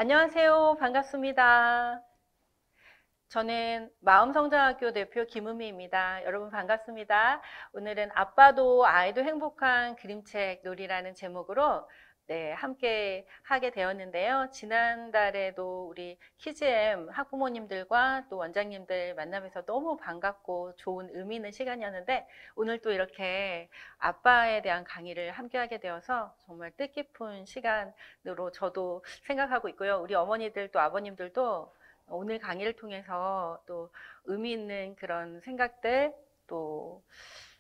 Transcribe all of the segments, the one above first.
안녕하세요. 반갑습니다. 저는 마음성장학교 대표 김은미입니다. 여러분 반갑습니다. 오늘은 아빠도 아이도 행복한 그림책 놀이라는 제목으로 함께 하게 되었는데요. 지난달에도 우리 키즈엠 학부모님들과 또 원장님들 만나면서 너무 반갑고 좋은 의미 있는 시간이었는데 오늘 또 이렇게 아빠에 대한 강의를 함께 하게 되어서 정말 뜻깊은 시간으로 저도 생각하고 있고요. 우리 어머니들 또 아버님들도 오늘 강의를 통해서 또 의미 있는 그런 생각들 또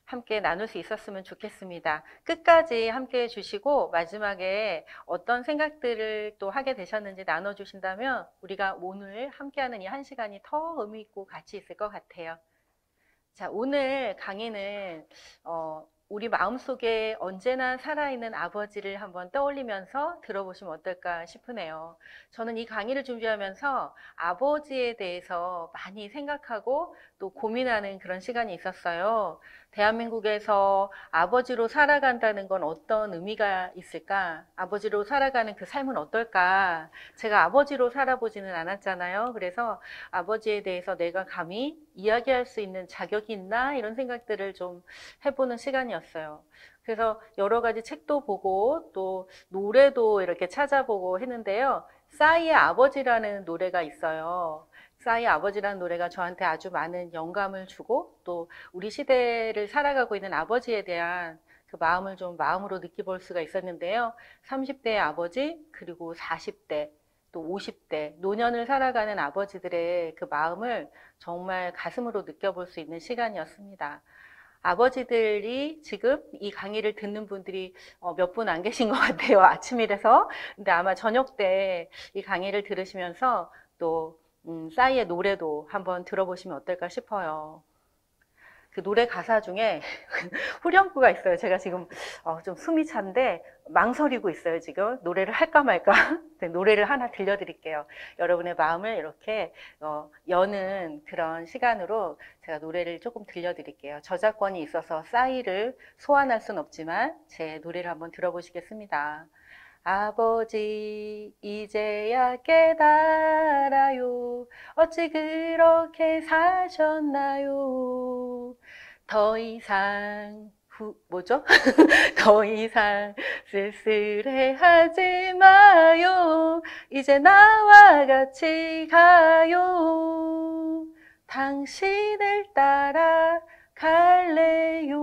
함께 나눌 수 있었으면 좋겠습니다. 끝까지 함께 해주시고 마지막에 어떤 생각들을 또 하게 되셨는지 나눠주신다면 우리가 오늘 함께하는 이 한 시간이 더 의미 있고 가치 있을 것 같아요. 자, 오늘 강의는 우리 마음속에 언제나 살아있는 아버지를 한번 떠올리면서 들어보시면 어떨까 싶으네요. 저는 이 강의를 준비하면서 아버지에 대해서 많이 생각하고 또 고민하는 그런 시간이 있었어요. 대한민국에서 아버지로 살아간다는 건 어떤 의미가 있을까? 아버지로 살아가는 그 삶은 어떨까? 제가 아버지로 살아보지는 않았잖아요. 그래서 아버지에 대해서 내가 감히 이야기할 수 있는 자격이 있나? 이런 생각들을 좀 해보는 시간이었어요. 그래서 여러 가지 책도 보고 또 노래도 이렇게 찾아보고 했는데요. 싸이의 아버지라는 노래가 있어요. 싸이의 아버지라는 노래가 저한테 아주 많은 영감을 주고 또 우리 시대를 살아가고 있는 아버지에 대한 그 마음을 좀 마음으로 느껴볼 수가 있었는데요. 30대의 아버지 그리고 40대 또 50대 노년을 살아가는 아버지들의 그 마음을 정말 가슴으로 느껴볼 수 있는 시간이었습니다. 아버지들이 지금 이 강의를 듣는 분들이 몇 분 안 계신 것 같아요. 아침이라서. 근데 아마 저녁 때 이 강의를 들으시면서 또 싸이의 노래도 한번 들어보시면 어떨까 싶어요. 그 노래 가사 중에 후렴구가 있어요. 제가 지금 좀 숨이 찬데 망설이고 있어요. 지금 노래를 할까 말까. 노래를 하나 들려드릴게요. 여러분의 마음을 이렇게 여는 그런 시간으로 제가 노래를 조금 들려드릴게요. 저작권이 있어서 싸이를 소환할 순 없지만 제 노래를 한번 들어보시겠습니다. 아버지 이제야 깨달아요. 어찌 그렇게 사셨나요? 더 이상 뭐죠? 더 이상 쓸쓸해하지 마요. 이제 나와 같이 가요. 당신을 따라 갈래요.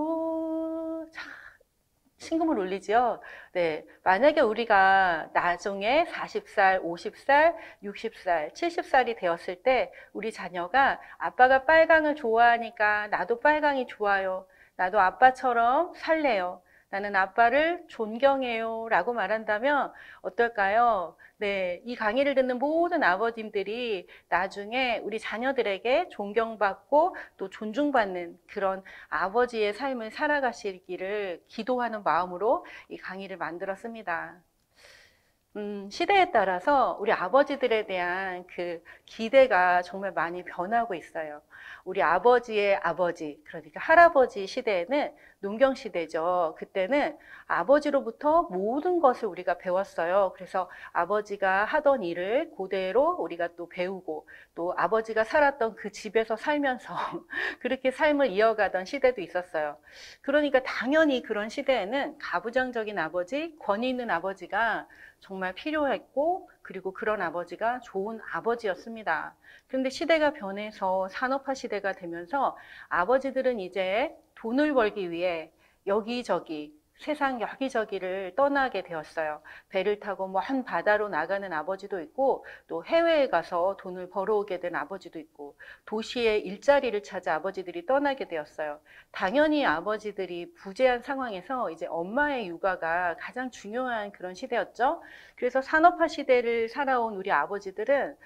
신금을 울리지요. 네. 만약에 우리가 나중에 40살, 50살, 60살, 70살이 되었을 때 우리 자녀가 아빠가 빨강을 좋아하니까 나도 빨강이 좋아요. 나도 아빠처럼 살래요. 나는 아빠를 존경해요. 라고 말한다면 어떨까요? 네. 이 강의를 듣는 모든 아버님들이 나중에 우리 자녀들에게 존경받고 또 존중받는 그런 아버지의 삶을 살아가시기를 기도하는 마음으로 이 강의를 만들었습니다. 시대에 따라서 우리 아버지들에 대한 그 기대가 정말 많이 변하고 있어요. 우리 아버지의 아버지, 그러니까 할아버지 시대에는 농경시대죠. 그때는 아버지로부터 모든 것을 우리가 배웠어요. 그래서 아버지가 하던 일을 그대로 우리가 또 배우고 또 아버지가 살았던 그 집에서 살면서 그렇게 삶을 이어가던 시대도 있었어요. 그러니까 당연히 그런 시대에는 가부장적인 아버지, 권위 있는 아버지가 정말 필요했고 그리고 그런 아버지가 좋은 아버지였습니다. 그런데 시대가 변해서 산업화 시대가 되면서 아버지들은 이제 돈을 벌기 위해 여기저기 세상 여기저기를 떠나게 되었어요. 배를 타고 먼 바다로 나가는 아버지도 있고 또 해외에 가서 돈을 벌어오게 된 아버지도 있고 도시에 일자리를 찾아 아버지들이 떠나게 되었어요. 당연히 아버지들이 부재한 상황에서 이제 엄마의 육아가 가장 중요한 그런 시대였죠. 그래서 산업화 시대를 살아온 우리 아버지들은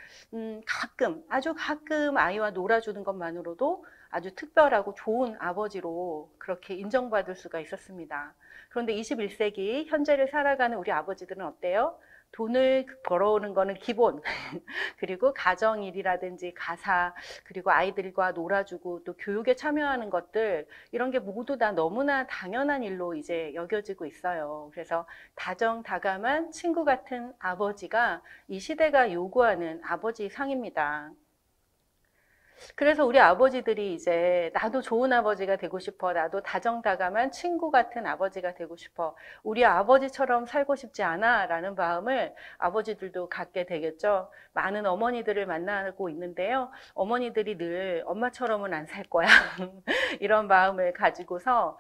가끔 아주 가끔 아이와 놀아주는 것만으로도 아주 특별하고 좋은 아버지로 그렇게 인정받을 수가 있었습니다. 그런데 21세기 현재를 살아가는 우리 아버지들은 어때요? 돈을 벌어오는 거는 기본. 그리고 가정일이라든지 가사, 그리고 아이들과 놀아주고 또 교육에 참여하는 것들, 이런 게 모두 다 너무나 당연한 일로 이제 여겨지고 있어요. 그래서 다정다감한 친구 같은 아버지가 이 시대가 요구하는 아버지 상입니다. 그래서 우리 아버지들이 이제 나도 좋은 아버지가 되고 싶어. 나도 다정다감한 친구 같은 아버지가 되고 싶어. 우리 아버지처럼 살고 싶지 않아. 라는 마음을 아버지들도 갖게 되겠죠. 많은 어머니들을 만나고 있는데요. 어머니들이 늘 엄마처럼은 안 살 거야. 이런 마음을 가지고서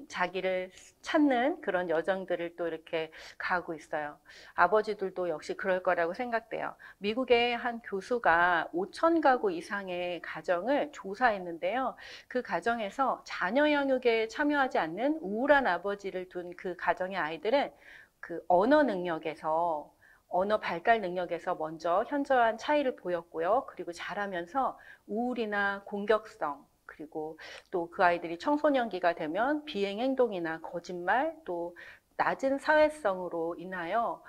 자기를 찾는 그런 여정들을 또 이렇게 가고 있어요. 아버지들도 역시 그럴 거라고 생각돼요. 미국의 한 교수가 5천 가구 이상의 가정을 조사했는데요. 그 가정에서 자녀 양육에 참여하지 않는 우울한 아버지를 둔 그 가정의 아이들은 그 언어 발달 능력에서 먼저 현저한 차이를 보였고요. 그리고 자라면서 우울이나 공격성, 그리고 또 그 아이들이 청소년기가 되면 비행 행동이나 거짓말, 또 낮은 사회성으로 인하여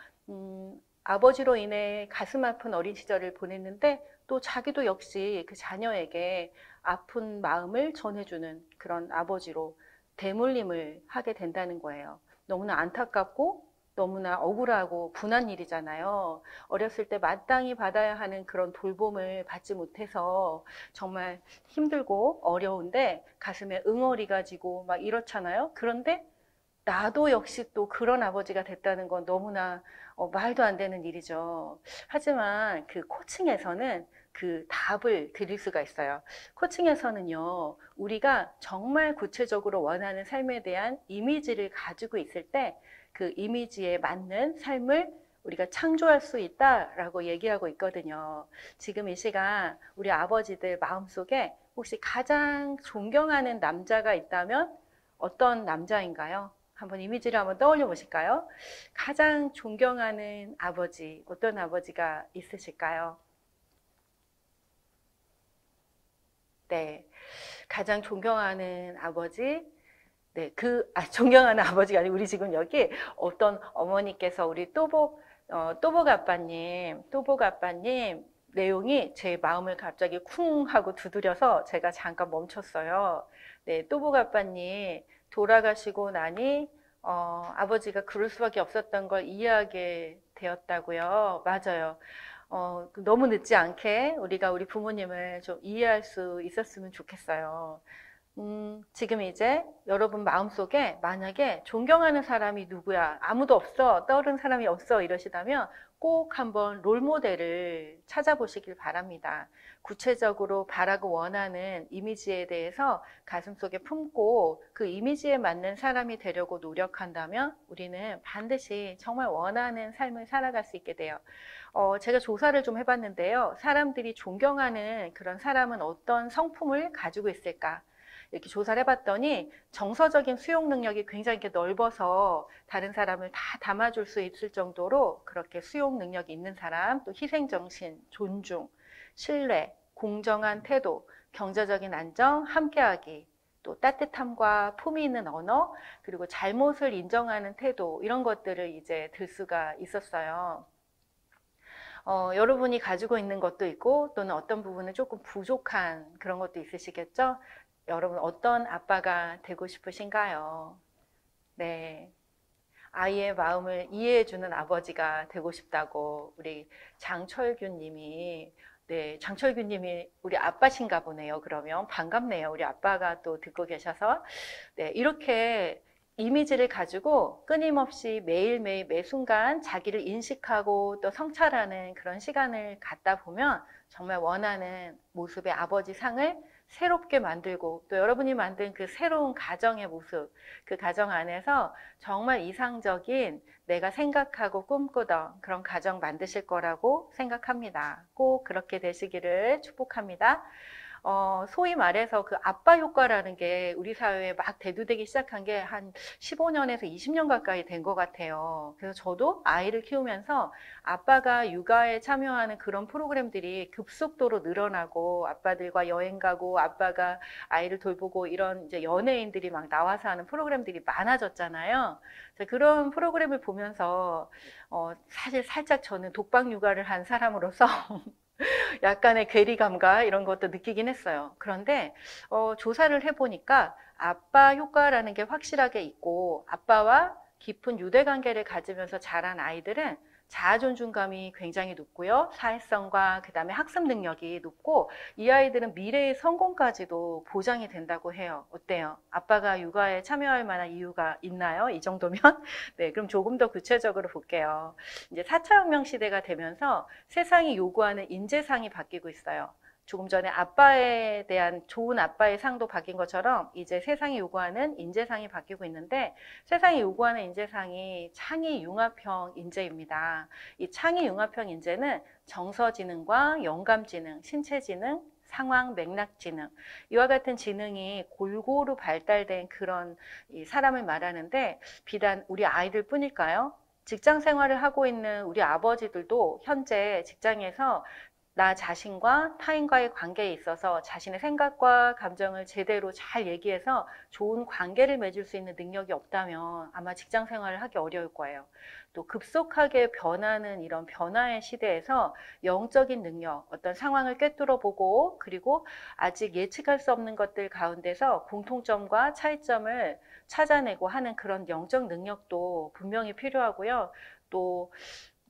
아버지로 인해 가슴 아픈 어린 시절을 보냈는데 또 자기도 역시 그 자녀에게 아픈 마음을 전해주는 그런 아버지로 대물림을 하게 된다는 거예요. 너무나 안타깝고 너무나 억울하고 분한 일이잖아요. 어렸을 때 마땅히 받아야 하는 그런 돌봄을 받지 못해서 정말 힘들고 어려운데 가슴에 응어리가 지고 막 이렇잖아요. 그런데 나도 역시 또 그런 아버지가 됐다는 건 너무나 말도 안 되는 일이죠. 하지만 그 코칭에서는 그 답을 드릴 수가 있어요. 코칭에서는요, 우리가 정말 구체적으로 원하는 삶에 대한 이미지를 가지고 있을 때 그 이미지에 맞는 삶을 우리가 창조할 수 있다라고 얘기하고 있거든요. 지금 이 시간 우리 아버지들 마음속에 혹시 가장 존경하는 남자가 있다면 어떤 남자인가요? 한번 이미지를 한번 떠올려 보실까요? 가장 존경하는 아버지, 어떤 아버지가 있으실까요? 네. 가장 존경하는 아버지, 네, 존경하는 아버지가 아니고, 우리 지금 여기 어떤 어머니께서 우리 또복 아빠님 내용이 제 마음을 갑자기 쿵 하고 두드려서 제가 잠깐 멈췄어요. 네, 또복 아빠님 돌아가시고 나니, 아버지가 그럴 수밖에 없었던 걸 이해하게 되었다고요. 맞아요. 너무 늦지 않게 우리가 우리 부모님을 좀 이해할 수 있었으면 좋겠어요. 지금 이제 여러분 마음속에 만약에 존경하는 사람이 누구야? 아무도 없어. 떠오른 사람이 없어. 이러시다면 꼭 한번 롤모델을 찾아보시길 바랍니다. 구체적으로 바라고 원하는 이미지에 대해서 가슴속에 품고 그 이미지에 맞는 사람이 되려고 노력한다면 우리는 반드시 정말 원하는 삶을 살아갈 수 있게 돼요. 제가 조사를 좀 해봤는데요. 사람들이 존경하는 그런 사람은 어떤 성품을 가지고 있을까? 이렇게 조사를 해봤더니 정서적인 수용 능력이 굉장히 이렇게 넓어서 다른 사람을 다 담아줄 수 있을 정도로 그렇게 수용 능력이 있는 사람, 또 희생정신, 존중, 신뢰, 공정한 태도, 경제적인 안정, 함께하기, 또 따뜻함과 품위 있는 언어, 그리고 잘못을 인정하는 태도, 이런 것들을 이제 들 수가 있었어요. 여러분이 가지고 있는 것도 있고 또는 어떤 부분은 조금 부족한 그런 것도 있으시겠죠? 여러분 어떤 아빠가 되고 싶으신가요? 네. 아이의 마음을 이해해주는 아버지가 되고 싶다고 우리 장철균 님이, 네, 장철균 님이 우리 아빠신가 보네요. 그러면 반갑네요. 우리 아빠가 또 듣고 계셔서. 네, 이렇게 이미지를 가지고 끊임없이 매일매일 매 순간 자기를 인식하고 또 성찰하는 그런 시간을 갖다 보면 정말 원하는 모습의 아버지 상을 새롭게 만들고 또 여러분이 만든 그 새로운 가정의 모습, 그 가정 안에서 정말 이상적인 내가 생각하고 꿈꾸던 그런 가정 만드실 거라고 생각합니다. 꼭 그렇게 되시기를 축복합니다. 소위 말해서 그 아빠 효과라는 게 우리 사회에 막 대두되기 시작한 게 한 15년에서 20년 가까이 된 것 같아요. 그래서 저도 아이를 키우면서 아빠가 육아에 참여하는 그런 프로그램들이 급속도로 늘어나고 아빠들과 여행 가고 아빠가 아이를 돌보고 이런 이제 연예인들이 막 나와서 하는 프로그램들이 많아졌잖아요. 그런 프로그램을 보면서 사실 살짝 저는 독박 육아를 한 사람으로서 약간의 괴리감과 이런 것도 느끼긴 했어요. 그런데 조사를 해보니까 아빠 효과라는 게 확실하게 있고 아빠와 깊은 유대관계를 가지면서 자란 아이들은 자아존중감이 굉장히 높고요. 사회성과 그다음에 학습 능력이 높고 이 아이들은 미래의 성공까지도 보장이 된다고 해요. 어때요? 아빠가 육아에 참여할 만한 이유가 있나요? 이 정도면? 네, 그럼 조금 더 구체적으로 볼게요. 이제 4차 혁명 시대가 되면서 세상이 요구하는 인재상이 바뀌고 있어요. 조금 전에 아빠에 대한 좋은 아빠의 상도 바뀐 것처럼 이제 세상이 요구하는 인재상이 바뀌고 있는데 세상이 요구하는 인재상이 창의융합형 인재입니다. 이 창의융합형 인재는 정서지능과 영감지능, 신체지능, 상황 맥락 지능 이와 같은 지능이 골고루 발달된 그런 사람을 말하는데 비단 우리 아이들 뿐일까요? 직장 생활을 하고 있는 우리 아버지들도 현재 직장에서 나 자신과 타인과의 관계에 있어서 자신의 생각과 감정을 제대로 잘 얘기해서 좋은 관계를 맺을 수 있는 능력이 없다면 아마 직장 생활을 하기 어려울 거예요. 또 급속하게 변하는 이런 변화의 시대에서 영적인 능력, 어떤 상황을 꿰뚫어 보고 그리고 아직 예측할 수 없는 것들 가운데서 공통점과 차이점을 찾아내고 하는 그런 영적 능력도 분명히 필요하고요. 또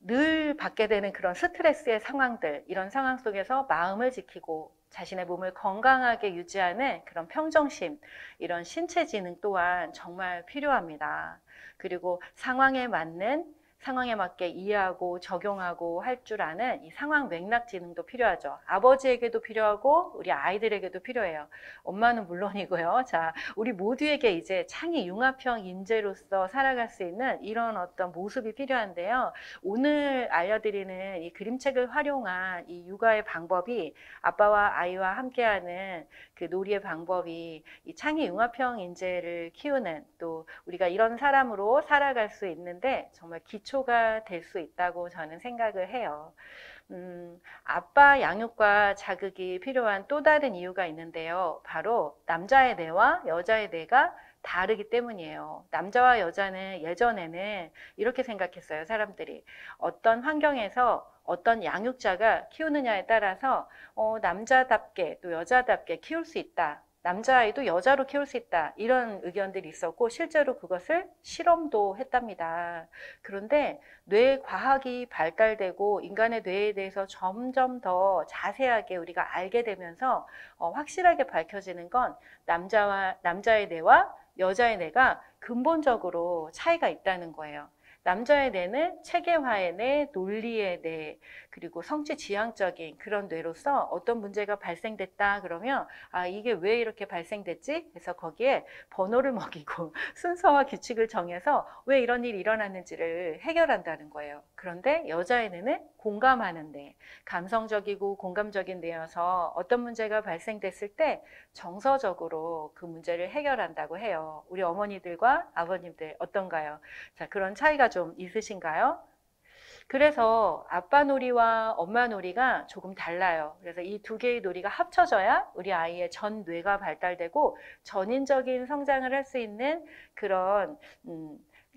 늘 받게 되는 그런 스트레스의 상황들, 이런 상황 속에서 마음을 지키고 자신의 몸을 건강하게 유지하는 그런 평정심, 이런 신체 지능 또한 정말 필요합니다. 그리고 상황에 맞게 이해하고 적용하고 할 줄 아는 이 상황 맥락 지능도 필요하죠. 아버지에게도 필요하고 우리 아이들에게도 필요해요. 엄마는 물론이고요. 자, 우리 모두에게 이제 창의 융합형 인재로서 살아갈 수 있는 이런 어떤 모습이 필요한데요. 오늘 알려드리는 이 그림책을 활용한 이 육아의 방법이 아빠와 아이와 함께하는 그 놀이의 방법이 이 창의 융합형 인재를 키우는 또 우리가 이런 사람으로 살아갈 수 있는데 정말 기초가 될 수 있다고 저는 생각을 해요. 아빠 양육과 자극이 필요한 또 다른 이유가 있는데요. 바로 남자의 뇌와 여자의 뇌가 다르기 때문이에요. 남자와 여자는 예전에는 이렇게 생각했어요. 사람들이 어떤 환경에서 어떤 양육자가 키우느냐에 따라서 남자답게 또 여자답게 키울 수 있다. 남자아이도 여자로 키울 수 있다. 이런 의견들이 있었고 실제로 그것을 실험도 했답니다. 그런데 뇌 과학이 발달되고 인간의 뇌에 대해서 점점 더 자세하게 우리가 알게 되면서 확실하게 밝혀지는 건 남자의 뇌와 여자의 뇌가 근본적으로 차이가 있다는 거예요. 남자의 뇌는 체계화의 뇌, 논리의 뇌, 그리고 성취지향적인 그런 뇌로서 어떤 문제가 발생됐다 그러면 이게 왜 이렇게 발생됐지? 그래서 거기에 번호를 먹이고 순서와 규칙을 정해서 왜 이런 일이 일어났는지를 해결한다는 거예요. 그런데 여자의 뇌는 공감하는 뇌, 감성적이고 공감적인 뇌여서 어떤 문제가 발생됐을 때 정서적으로 그 문제를 해결한다고 해요. 우리 어머니들과 아버님들 어떤가요? 자, 그런 차이가 좀 있으신가요? 그래서 아빠 놀이와 엄마 놀이가 조금 달라요. 그래서 이 두 개의 놀이가 합쳐져야 우리 아이의 전 뇌가 발달되고 전인적인 성장을 할 수 있는 그런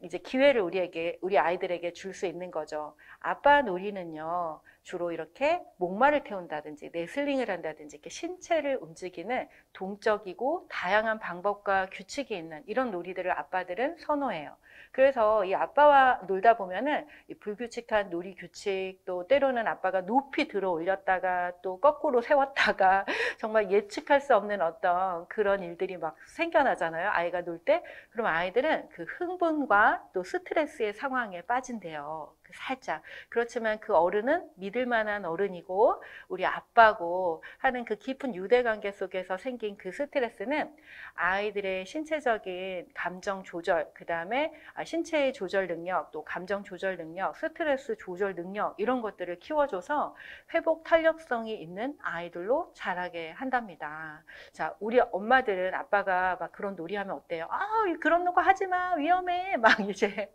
이제 기회를 우리 아이들에게 줄 수 있는 거죠. 아빠 놀이는요, 주로 이렇게 목마를 태운다든지 레슬링을 한다든지 이렇게 신체를 움직이는 동적이고 다양한 방법과 규칙이 있는 이런 놀이들을 아빠들은 선호해요. 그래서 이 아빠와 놀다 보면은 이 불규칙한 놀이 규칙, 또 때로는 아빠가 높이 들어 올렸다가 또 거꾸로 세웠다가 정말 예측할 수 없는 어떤 그런 일들이 막 생겨나잖아요. 아이가 놀 때. 그럼 아이들은 그 흥분과 또 스트레스의 상황에 빠진대요. 살짝. 그렇지만 그 어른은 믿을 만한 어른이고 우리 아빠고 하는 그 깊은 유대 관계 속에서 생긴 그 스트레스는 아이들의 신체적인 감정 조절, 그 다음에 신체의 조절 능력, 또 감정 조절 능력, 스트레스 조절 능력 이런 것들을 키워줘서 회복 탄력성이 있는 아이들로 자라게 한답니다. 자, 우리 엄마들은 아빠가 막 그런 놀이하면 어때요? 아, 그런 거 하지 마, 위험해. 막 이제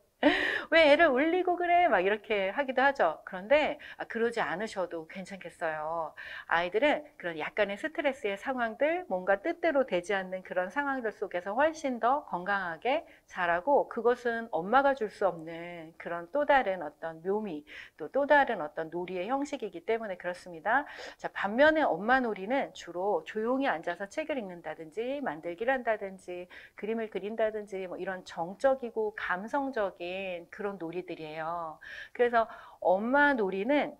왜 애를 울리고 그래? 막 이렇게 하기도 하죠. 그런데 그러지 않으셔도 괜찮겠어요. 아이들은 그런 약간의 스트레스의 상황들, 뭔가 뜻대로 되지 않는 그런 상황들 속에서 훨씬 더 건강하게 자라고 그것은 엄마가 줄 수 없는 그런 또 다른 어떤 묘미, 또 다른 어떤 놀이의 형식이기 때문에 그렇습니다. 자, 반면에 엄마 놀이는 주로 조용히 앉아서 책을 읽는다든지 만들기를 한다든지 그림을 그린다든지 뭐 이런 정적이고 감성적인 그런 놀이들이에요. 그래서 엄마 놀이는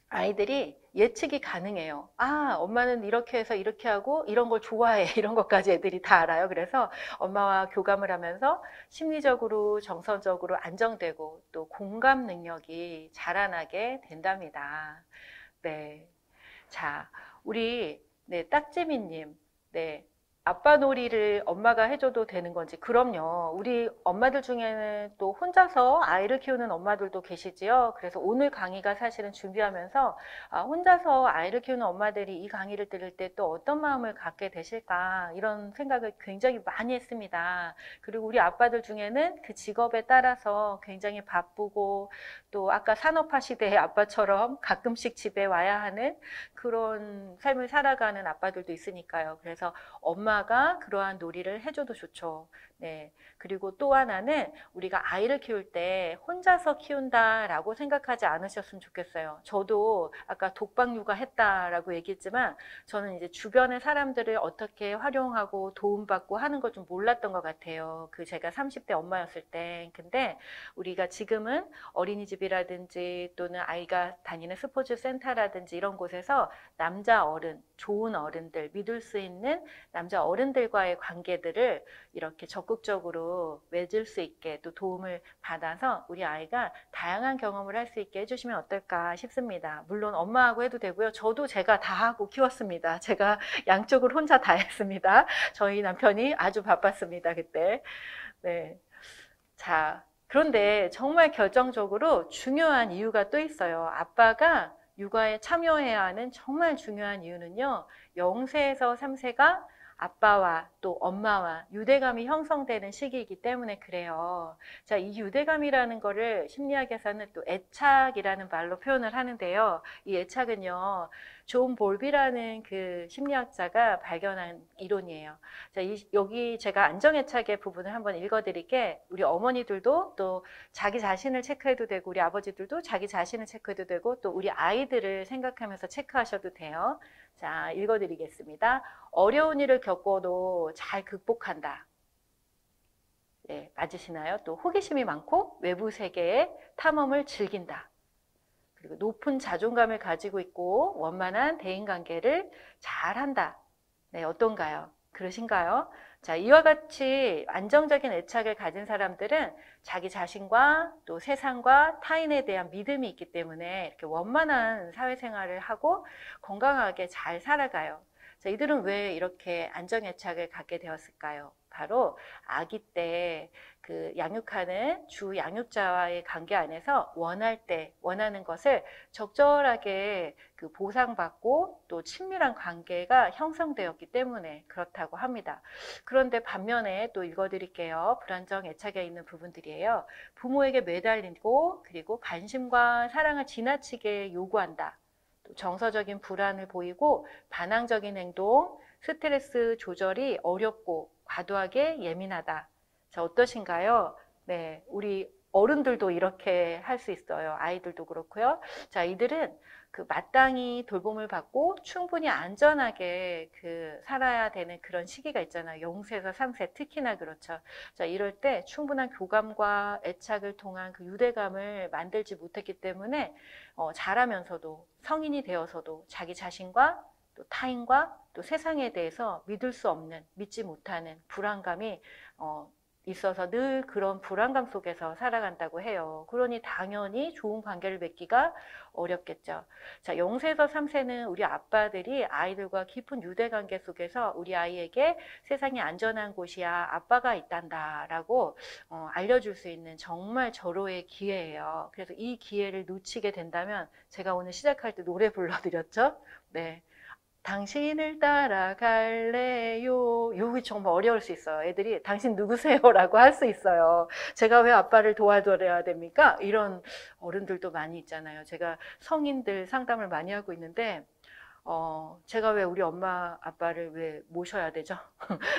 아이들이 예측이 가능해요. 아, 엄마는 이렇게 해서 이렇게 하고 이런 걸 좋아해. 이런 것까지 애들이 다 알아요. 그래서 엄마와 교감을 하면서 심리적으로, 정서적으로 안정되고 또 공감 능력이 자라나게 된답니다. 네. 자, 우리, 네, 딱지미님. 네. 아빠 놀이를 엄마가 해줘도 되는 건지. 그럼요. 우리 엄마들 중에는 또 혼자서 아이를 키우는 엄마들도 계시지요. 그래서 오늘 강의가 사실은 준비하면서 혼자서 아이를 키우는 엄마들이 이 강의를 들을 때 또 어떤 마음을 갖게 되실까 이런 생각을 굉장히 많이 했습니다. 그리고 우리 아빠들 중에는 그 직업에 따라서 굉장히 바쁘고 또 아까 산업화 시대의 아빠처럼 가끔씩 집에 와야 하는 그런 삶을 살아가는 아빠들도 있으니까요. 그래서 엄마가 그러한 놀이를 해줘도 좋죠. 네. 그리고 또 하나는 우리가 아이를 키울 때 혼자서 키운다라고 생각하지 않으셨으면 좋겠어요. 저도 아까 독박 육아 했다라고 얘기했지만 저는 이제 주변의 사람들을 어떻게 활용하고 도움받고 하는 걸 좀 몰랐던 것 같아요. 그 제가 30대 엄마였을 때. 근데 우리가 지금은 어린이집이라든지 또는 아이가 다니는 스포츠 센터라든지 이런 곳에서 남자 어른, 좋은 어른들, 믿을 수 있는 남자 어른들과의 관계들을 이렇게 적극적으로 맺을 수 있게 또 도움을 받아서 우리 아이가 다양한 경험을 할 수 있게 해주시면 어떨까 싶습니다. 물론 엄마하고 해도 되고요. 저도 제가 다 하고 키웠습니다. 제가 양쪽을 혼자 다 했습니다. 저희 남편이 아주 바빴습니다. 그때. 네. 자, 그런데 정말 결정적으로 중요한 이유가 또 있어요. 아빠가 육아에 참여해야 하는 정말 중요한 이유는요. 0세에서 3세가 아빠와 또 엄마와 유대감이 형성되는 시기이기 때문에 그래요. 자, 이 유대감이라는 거를 심리학에서는 또 애착이라는 말로 표현을 하는데요. 이 애착은요, 존 볼비라는 그 심리학자가 발견한 이론이에요. 자, 여기 제가 안정애착의 부분을 한번 읽어드릴게. 우리 어머니들도 또 자기 자신을 체크해도 되고, 우리 아버지들도 자기 자신을 체크해도 되고, 또 우리 아이들을 생각하면서 체크하셔도 돼요. 자, 읽어드리겠습니다. 어려운 일을 겪어도 잘 극복한다. 네, 맞으시나요? 또 호기심이 많고 외부 세계의 탐험을 즐긴다. 그리고 높은 자존감을 가지고 있고 원만한 대인관계를 잘한다. 네, 어떤가요? 그러신가요? 자, 이와 같이 안정적인 애착을 가진 사람들은 자기 자신과 또 세상과 타인에 대한 믿음이 있기 때문에 이렇게 원만한 사회생활을 하고 건강하게 잘 살아가요. 자, 이들은 왜 이렇게 안정애착을 갖게 되었을까요? 바로 아기 때 그 양육하는 주 양육자와의 관계 안에서 원하는 것을 적절하게 그 보상받고 또 친밀한 관계가 형성되었기 때문에 그렇다고 합니다. 그런데 반면에 또 읽어드릴게요. 불안정 애착에 있는 부분들이에요. 부모에게 매달리고 그리고 관심과 사랑을 지나치게 요구한다. 또 정서적인 불안을 보이고 반항적인 행동, 스트레스 조절이 어렵고 과도하게 예민하다. 자, 어떠신가요? 네, 우리 어른들도 이렇게 할 수 있어요. 아이들도 그렇고요. 자, 이들은 그 마땅히 돌봄을 받고 충분히 안전하게 살아야 되는 그런 시기가 있잖아요. 0세에서 3세 특히나 그렇죠. 자, 이럴 때 충분한 교감과 애착을 통한 그 유대감을 만들지 못했기 때문에 자라면서도 성인이 되어서도 자기 자신과 또 타인과 또 세상에 대해서 믿을 수 없는, 믿지 못하는 불안감이 있어서 늘 그런 불안감 속에서 살아간다고 해요. 그러니 당연히 좋은 관계를 맺기가 어렵겠죠. 자, 0세에서 3세는 우리 아빠들이 아이들과 깊은 유대관계 속에서 우리 아이에게 세상이 안전한 곳이야, 아빠가 있단다라고 알려줄 수 있는 정말 절호의 기회예요. 그래서 이 기회를 놓치게 된다면 제가 오늘 시작할 때 노래 불러드렸죠? 네. 당신을 따라갈래요. 요게 정말 어려울 수 있어요. 애들이 당신 누구세요? 라고 할 수 있어요. 제가 왜 아빠를 도와줘야 됩니까? 이런 어른들도 많이 있잖아요. 제가 성인들 상담을 많이 하고 있는데 제가 왜 우리 엄마 아빠를 왜 모셔야 되죠?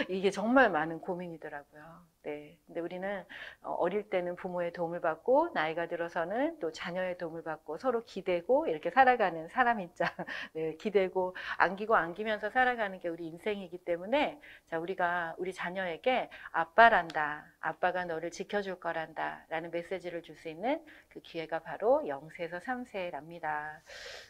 이게 정말 많은 고민이더라고요. 네. 근데 우리는 어릴 때는 부모의 도움을 받고 나이가 들어서는 또 자녀의 도움을 받고 서로 기대고 이렇게 살아가는 사람 입장. 네, 기대고 안기고 안기면서 살아가는 게 우리 인생이기 때문에 자, 우리가 우리 자녀에게 아빠란다. 아빠가 너를 지켜줄 거란다. 라는 메시지를 줄 수 있는 그 기회가 바로 0세에서 3세랍니다.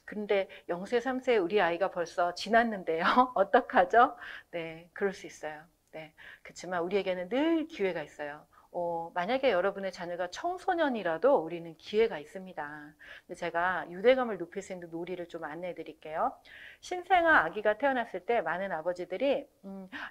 근데 0세, 3세 우리 아이가 벌써 지났는데요. 어떡하죠? 네, 그럴 수 있어요. 네, 그렇지만 우리에게는 늘 기회가 있어요. 만약에 여러분의 자녀가 청소년이라도 우리는 기회가 있습니다. 근데 제가 유대감을 높일 수 있는 놀이를 좀 안내해 드릴게요. 신생아 아기가 태어났을 때 많은 아버지들이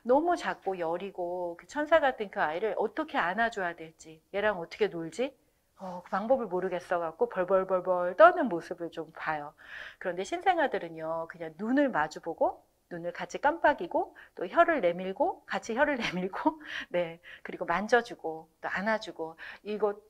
너무 작고 여리고 그 천사 같은 그 아이를 어떻게 안아줘야 될지, 얘랑 어떻게 놀지? 그 방법을 모르겠어 갖고 벌벌벌벌 떠는 모습을 좀 봐요. 그런데 신생아들은요, 그냥 눈을 마주보고 눈을 같이 깜빡이고 또 혀를 내밀고 같이 혀를 내밀고 네, 그리고 만져주고 또 안아주고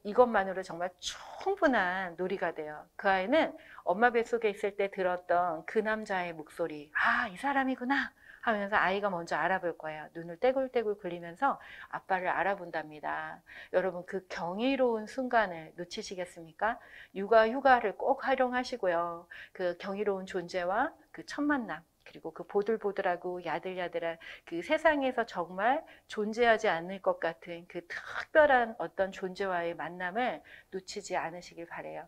이것만으로 정말 충분한 놀이가 돼요. 그 아이는 엄마 뱃속에 있을 때 들었던 그 남자의 목소리, 아, 이 사람이구나 하면서 아이가 먼저 알아볼 거예요. 눈을 떼굴떼굴 굴리면서 아빠를 알아본답니다. 여러분, 그 경이로운 순간을 놓치시겠습니까? 육아 휴가를 꼭 활용하시고요. 그 경이로운 존재와 그 첫 만남, 그리고 그 보들보들하고 야들야들한 그 세상에서 정말 존재하지 않을 것 같은 그 특별한 어떤 존재와의 만남을 놓치지 않으시길 바래요.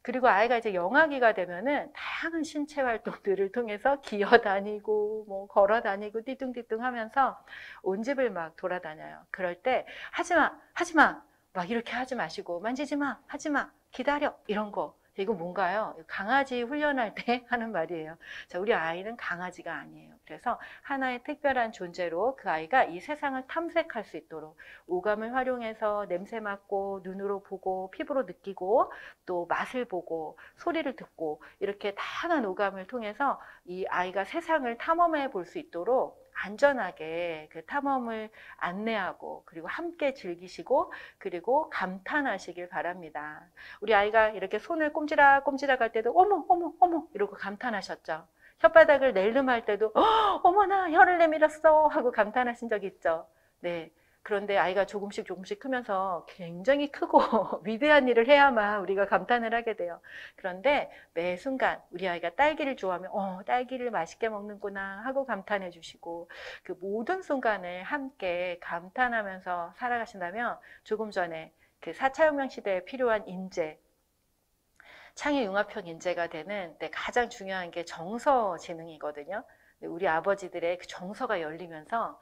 그리고 아이가 이제 영아기가 되면은 다양한 신체 활동들을 통해서 기어다니고 뭐 걸어다니고 띠뚱띠뚱 하면서 온 집을 막 돌아다녀요. 그럴 때 하지마, 하지마 막 이렇게 하지 마시고 만지지 마, 하지 마, 기다려 이런 거. 이거 뭔가요? 강아지 훈련할 때 하는 말이에요. 자, 우리 아이는 강아지가 아니에요. 그래서 하나의 특별한 존재로 그 아이가 이 세상을 탐색할 수 있도록 오감을 활용해서 냄새 맡고 눈으로 보고 피부로 느끼고 또 맛을 보고 소리를 듣고 이렇게 다양한 오감을 통해서 이 아이가 세상을 탐험해 볼 수 있도록 안전하게 그 탐험을 안내하고 그리고 함께 즐기시고 그리고 감탄하시길 바랍니다. 우리 아이가 이렇게 손을 꼼지락꼼지락 할 때도 어머 어머 어머 이러고 감탄하셨죠. 혓바닥을 낼름할 때도 어머나 혀를 내밀었어 하고 감탄하신 적 있죠. 네. 그런데 아이가 조금씩 크면서 굉장히 크고 위대한 일을 해야만 우리가 감탄을 하게 돼요. 그런데 매 순간 우리 아이가 딸기를 좋아하면 딸기를 맛있게 먹는구나 하고 감탄해 주시고 그 모든 순간을 함께 감탄하면서 살아가신다면 조금 전에 그 4차 혁명 시대에 필요한 인재, 창의융합형 인재가 되는 가장 중요한 게 정서 지능이거든요. 우리 아버지들의 그 정서가 열리면서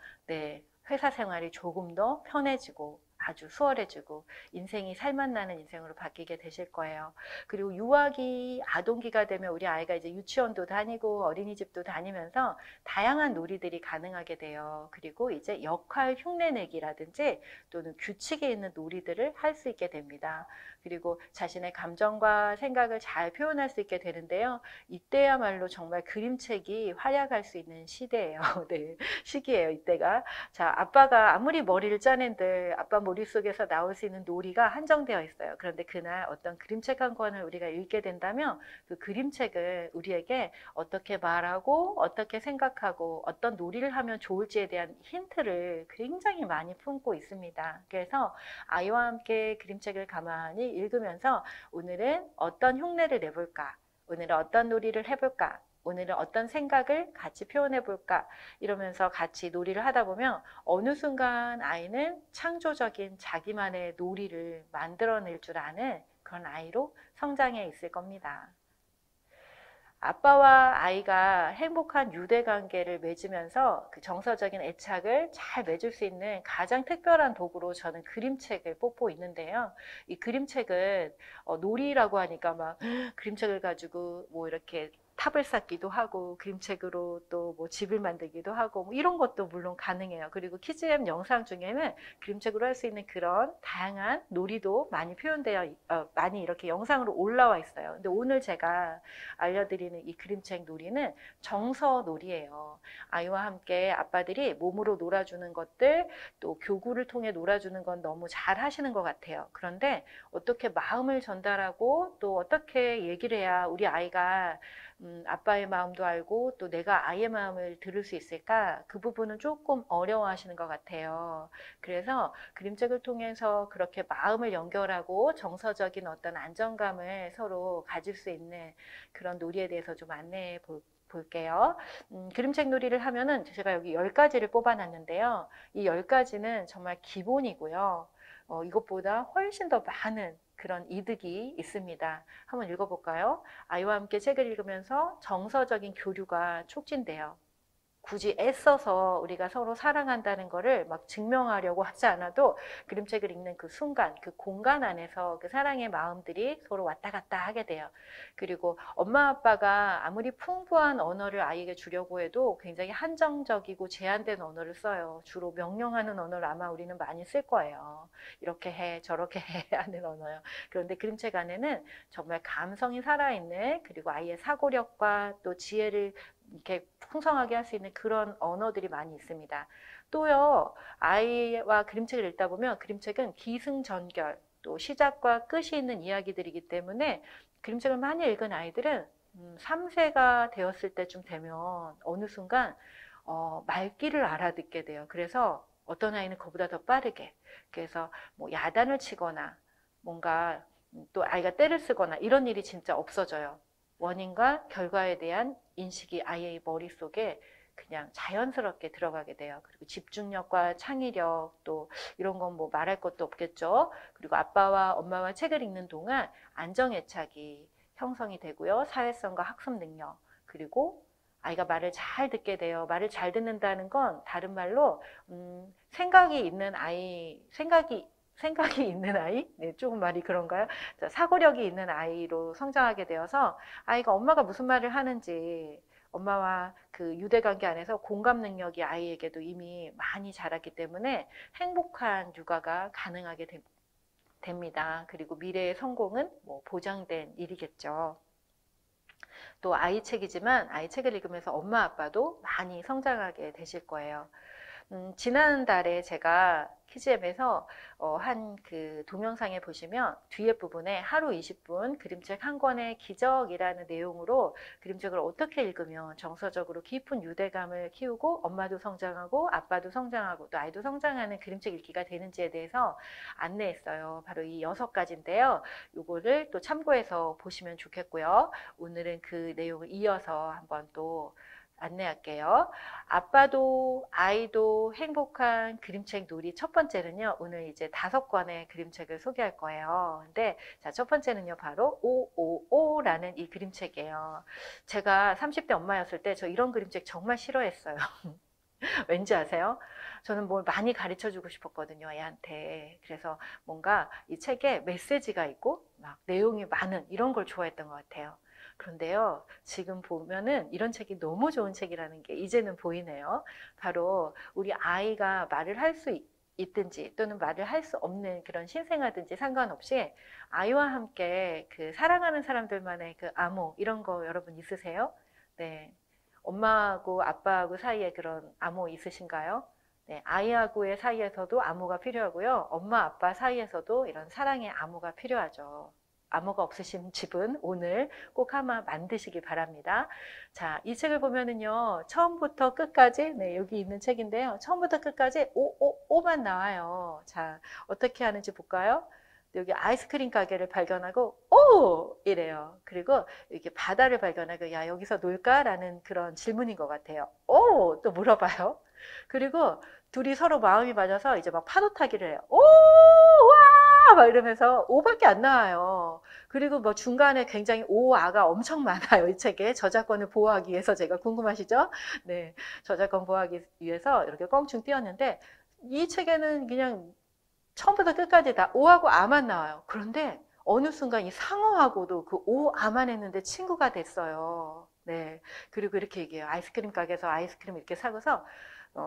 회사 생활이 조금 더 편해지고 아주 수월해지고 인생이 살맛나는 인생으로 바뀌게 되실 거예요. 그리고 유아기, 아동기가 되면 우리 아이가 이제 유치원도 다니고 어린이집도 다니면서 다양한 놀이들이 가능하게 돼요. 그리고 이제 역할 흉내내기라든지 또는 규칙에 있는 놀이들을 할 수 있게 됩니다. 그리고 자신의 감정과 생각을 잘 표현할 수 있게 되는데요. 이때야말로 정말 그림책이 활약할 수 있는 시대예요. 네, 시기예요, 이때가. 자, 아빠가 아무리 머리를 짜낸들 아빠 머릿속에서 나올 수 있는 놀이가 한정되어 있어요. 그런데 그날 어떤 그림책 한 권을 우리가 읽게 된다면 그 그림책을 우리에게 어떻게 말하고 어떻게 생각하고 어떤 놀이를 하면 좋을지에 대한 힌트를 굉장히 많이 품고 있습니다. 그래서 아이와 함께 그림책을 가만히 읽으면서 오늘은 어떤 흉내를 내볼까? 오늘은 어떤 놀이를 해볼까? 오늘은 어떤 생각을 같이 표현해 볼까? 이러면서 같이 놀이를 하다 보면 어느 순간 아이는 창조적인 자기만의 놀이를 만들어낼 줄 아는 그런 아이로 성장해 있을 겁니다. 아빠와 아이가 행복한 유대 관계를 맺으면서 그 정서적인 애착을 잘 맺을 수 있는 가장 특별한 도구로 저는 그림책을 뽑고 있는데요. 이 그림책은 놀이라고 하니까 막 그림책을 가지고 뭐 이렇게 탑을 쌓기도 하고 그림책으로 또 뭐 집을 만들기도 하고 뭐 이런 것도 물론 가능해요. 그리고 키즈앱 영상 중에는 그림책으로 할 수 있는 그런 다양한 놀이도 많이 표현되어 많이 이렇게 영상으로 올라와 있어요. 근데 오늘 제가 알려드리는 이 그림책 놀이는 정서 놀이예요. 아이와 함께 아빠들이 몸으로 놀아주는 것들 또 교구를 통해 놀아주는 건 너무 잘 하시는 것 같아요. 그런데 어떻게 마음을 전달하고 또 어떻게 얘기를 해야 우리 아이가 아빠의 마음도 알고 또 내가 아이의 마음을 들을 수 있을까? 그 부분은 조금 어려워하시는 것 같아요. 그래서 그림책을 통해서 그렇게 마음을 연결하고 정서적인 어떤 안정감을 서로 가질 수 있는 그런 놀이에 대해서 좀 안내해 볼게요. 그림책 놀이를 하면은 제가 여기 10가지를 뽑아놨는데요. 이 10가지는 정말 기본이고요. 이것보다 훨씬 더 많은 그런 이득이 있습니다. 한번 읽어볼까요? 아이와 함께 책을 읽으면서 정서적인 교류가 촉진돼요. 굳이 애써서 우리가 서로 사랑한다는 거를 막 증명하려고 하지 않아도 그림책을 읽는 그 순간, 그 공간 안에서 그 사랑의 마음들이 서로 왔다 갔다 하게 돼요. 그리고 엄마 아빠가 아무리 풍부한 언어를 아이에게 주려고 해도 굉장히 한정적이고 제한된 언어를 써요. 주로 명령하는 언어를 아마 우리는 많이 쓸 거예요. 이렇게 해, 저렇게 해 하는 언어요. 그런데 그림책 안에는 정말 감성이 살아있는 그리고 아이의 사고력과 또 지혜를 이렇게 풍성하게 할 수 있는 그런 언어들이 많이 있습니다. 또요, 아이와 그림책을 읽다 보면 그림책은 기승전결, 또 시작과 끝이 있는 이야기들이기 때문에 그림책을 많이 읽은 아이들은 3세가 되었을 때쯤 되면 어느 순간 말귀를 알아듣게 돼요. 그래서 어떤 아이는 그보다 더 빠르게, 그래서 뭐 야단을 치거나 뭔가 또 아이가 떼를 쓰거나 이런 일이 진짜 없어져요. 원인과 결과에 대한 인식이 아이의 머릿속에 그냥 자연스럽게 들어가게 돼요. 그리고 집중력과 창의력 또 이런 건 뭐 말할 것도 없겠죠. 그리고 아빠와 엄마와 책을 읽는 동안 안정애착이 형성이 되고요. 사회성과 학습 능력 그리고 아이가 말을 잘 듣게 돼요. 말을 잘 듣는다는 건 다른 말로 생각이 있는 아이? 네, 조금 말이 그런가요? 자, 사고력이 있는 아이로 성장하게 되어서 아이가 엄마가 무슨 말을 하는지 엄마와 그 유대관계 안에서 공감 능력이 아이에게도 이미 많이 자랐기 때문에 행복한 육아가 가능하게 됩니다. 그리고 미래의 성공은 뭐 보장된 일이겠죠. 또 아이 책이지만 아이 책을 읽으면서 엄마 아빠도 많이 성장하게 되실 거예요. 지난달에 제가 키즈앱에서 한 그 동영상에 보시면 뒤에 부분에 하루 20분 그림책 한 권의 기적이라는 내용으로 그림책을 어떻게 읽으면 정서적으로 깊은 유대감을 키우고 엄마도 성장하고 아빠도 성장하고 또 아이도 성장하는 그림책 읽기가 되는지에 대해서 안내했어요. 바로 이 6가지인데요. 요거를 또 참고해서 보시면 좋겠고요. 오늘은 그 내용을 이어서 한번 또 안내할게요. 아빠도 아이도 행복한 그림책 놀이 첫 번째는요. 오늘 이제 5권의 그림책을 소개할 거예요. 근데 자, 첫 번째는요. 바로 555라는 이 그림책이에요. 제가 30대 엄마였을 때 저 이런 그림책 정말 싫어했어요. 왠지 아세요? 저는 뭘 많이 가르쳐 주고 싶었거든요, 애한테. 그래서 뭔가 이 책에 메시지가 있고 막 내용이 많은 이런 걸 좋아했던 것 같아요. 그런데요, 지금 보면은 이런 책이 너무 좋은 책이라는 게 이제는 보이네요. 바로 우리 아이가 말을 할 수 있든지 또는 말을 할 수 없는 그런 신생아든지 상관없이 아이와 함께 그 사랑하는 사람들만의 그 암호 이런 거 여러분 있으세요? 네. 엄마하고 아빠하고 사이에 그런 암호 있으신가요? 네, 아이하고의 사이에서도 암호가 필요하고요. 엄마 아빠 사이에서도 이런 사랑의 암호가 필요하죠. 암호가 없으신 집은 오늘 꼭 하나 만드시기 바랍니다. 자, 이 책을 보면은요, 처음부터 끝까지, 네, 여기 있는 책인데요. 처음부터 끝까지 5만 나와요. 자, 어떻게 하는지 볼까요? 여기 아이스크림 가게를 발견하고, 오! 이래요. 그리고 이렇게 바다를 발견하고, 야, 여기서 놀까라는 그런 질문인 것 같아요. 오! 또 물어봐요. 그리고 둘이 서로 마음이 맞아서 이제 막 파도 타기를 해요. 오! 와! 막 이러면서 오밖에 안 나와요. 그리고 뭐 중간에 굉장히 오아가 엄청 많아요. 이 책에 저작권을 보호하기 위해서 제가 궁금하시죠? 네, 저작권 보호하기 위해서 이렇게 껑충 띄었는데 이 책에는 그냥 처음부터 끝까지 다 오하고 아만 나와요. 그런데 어느 순간 이 상어하고도 그 오, 아만 했는데 친구가 됐어요. 네. 그리고 이렇게 얘기해요. 아이스크림 가게에서 아이스크림 이렇게 사고서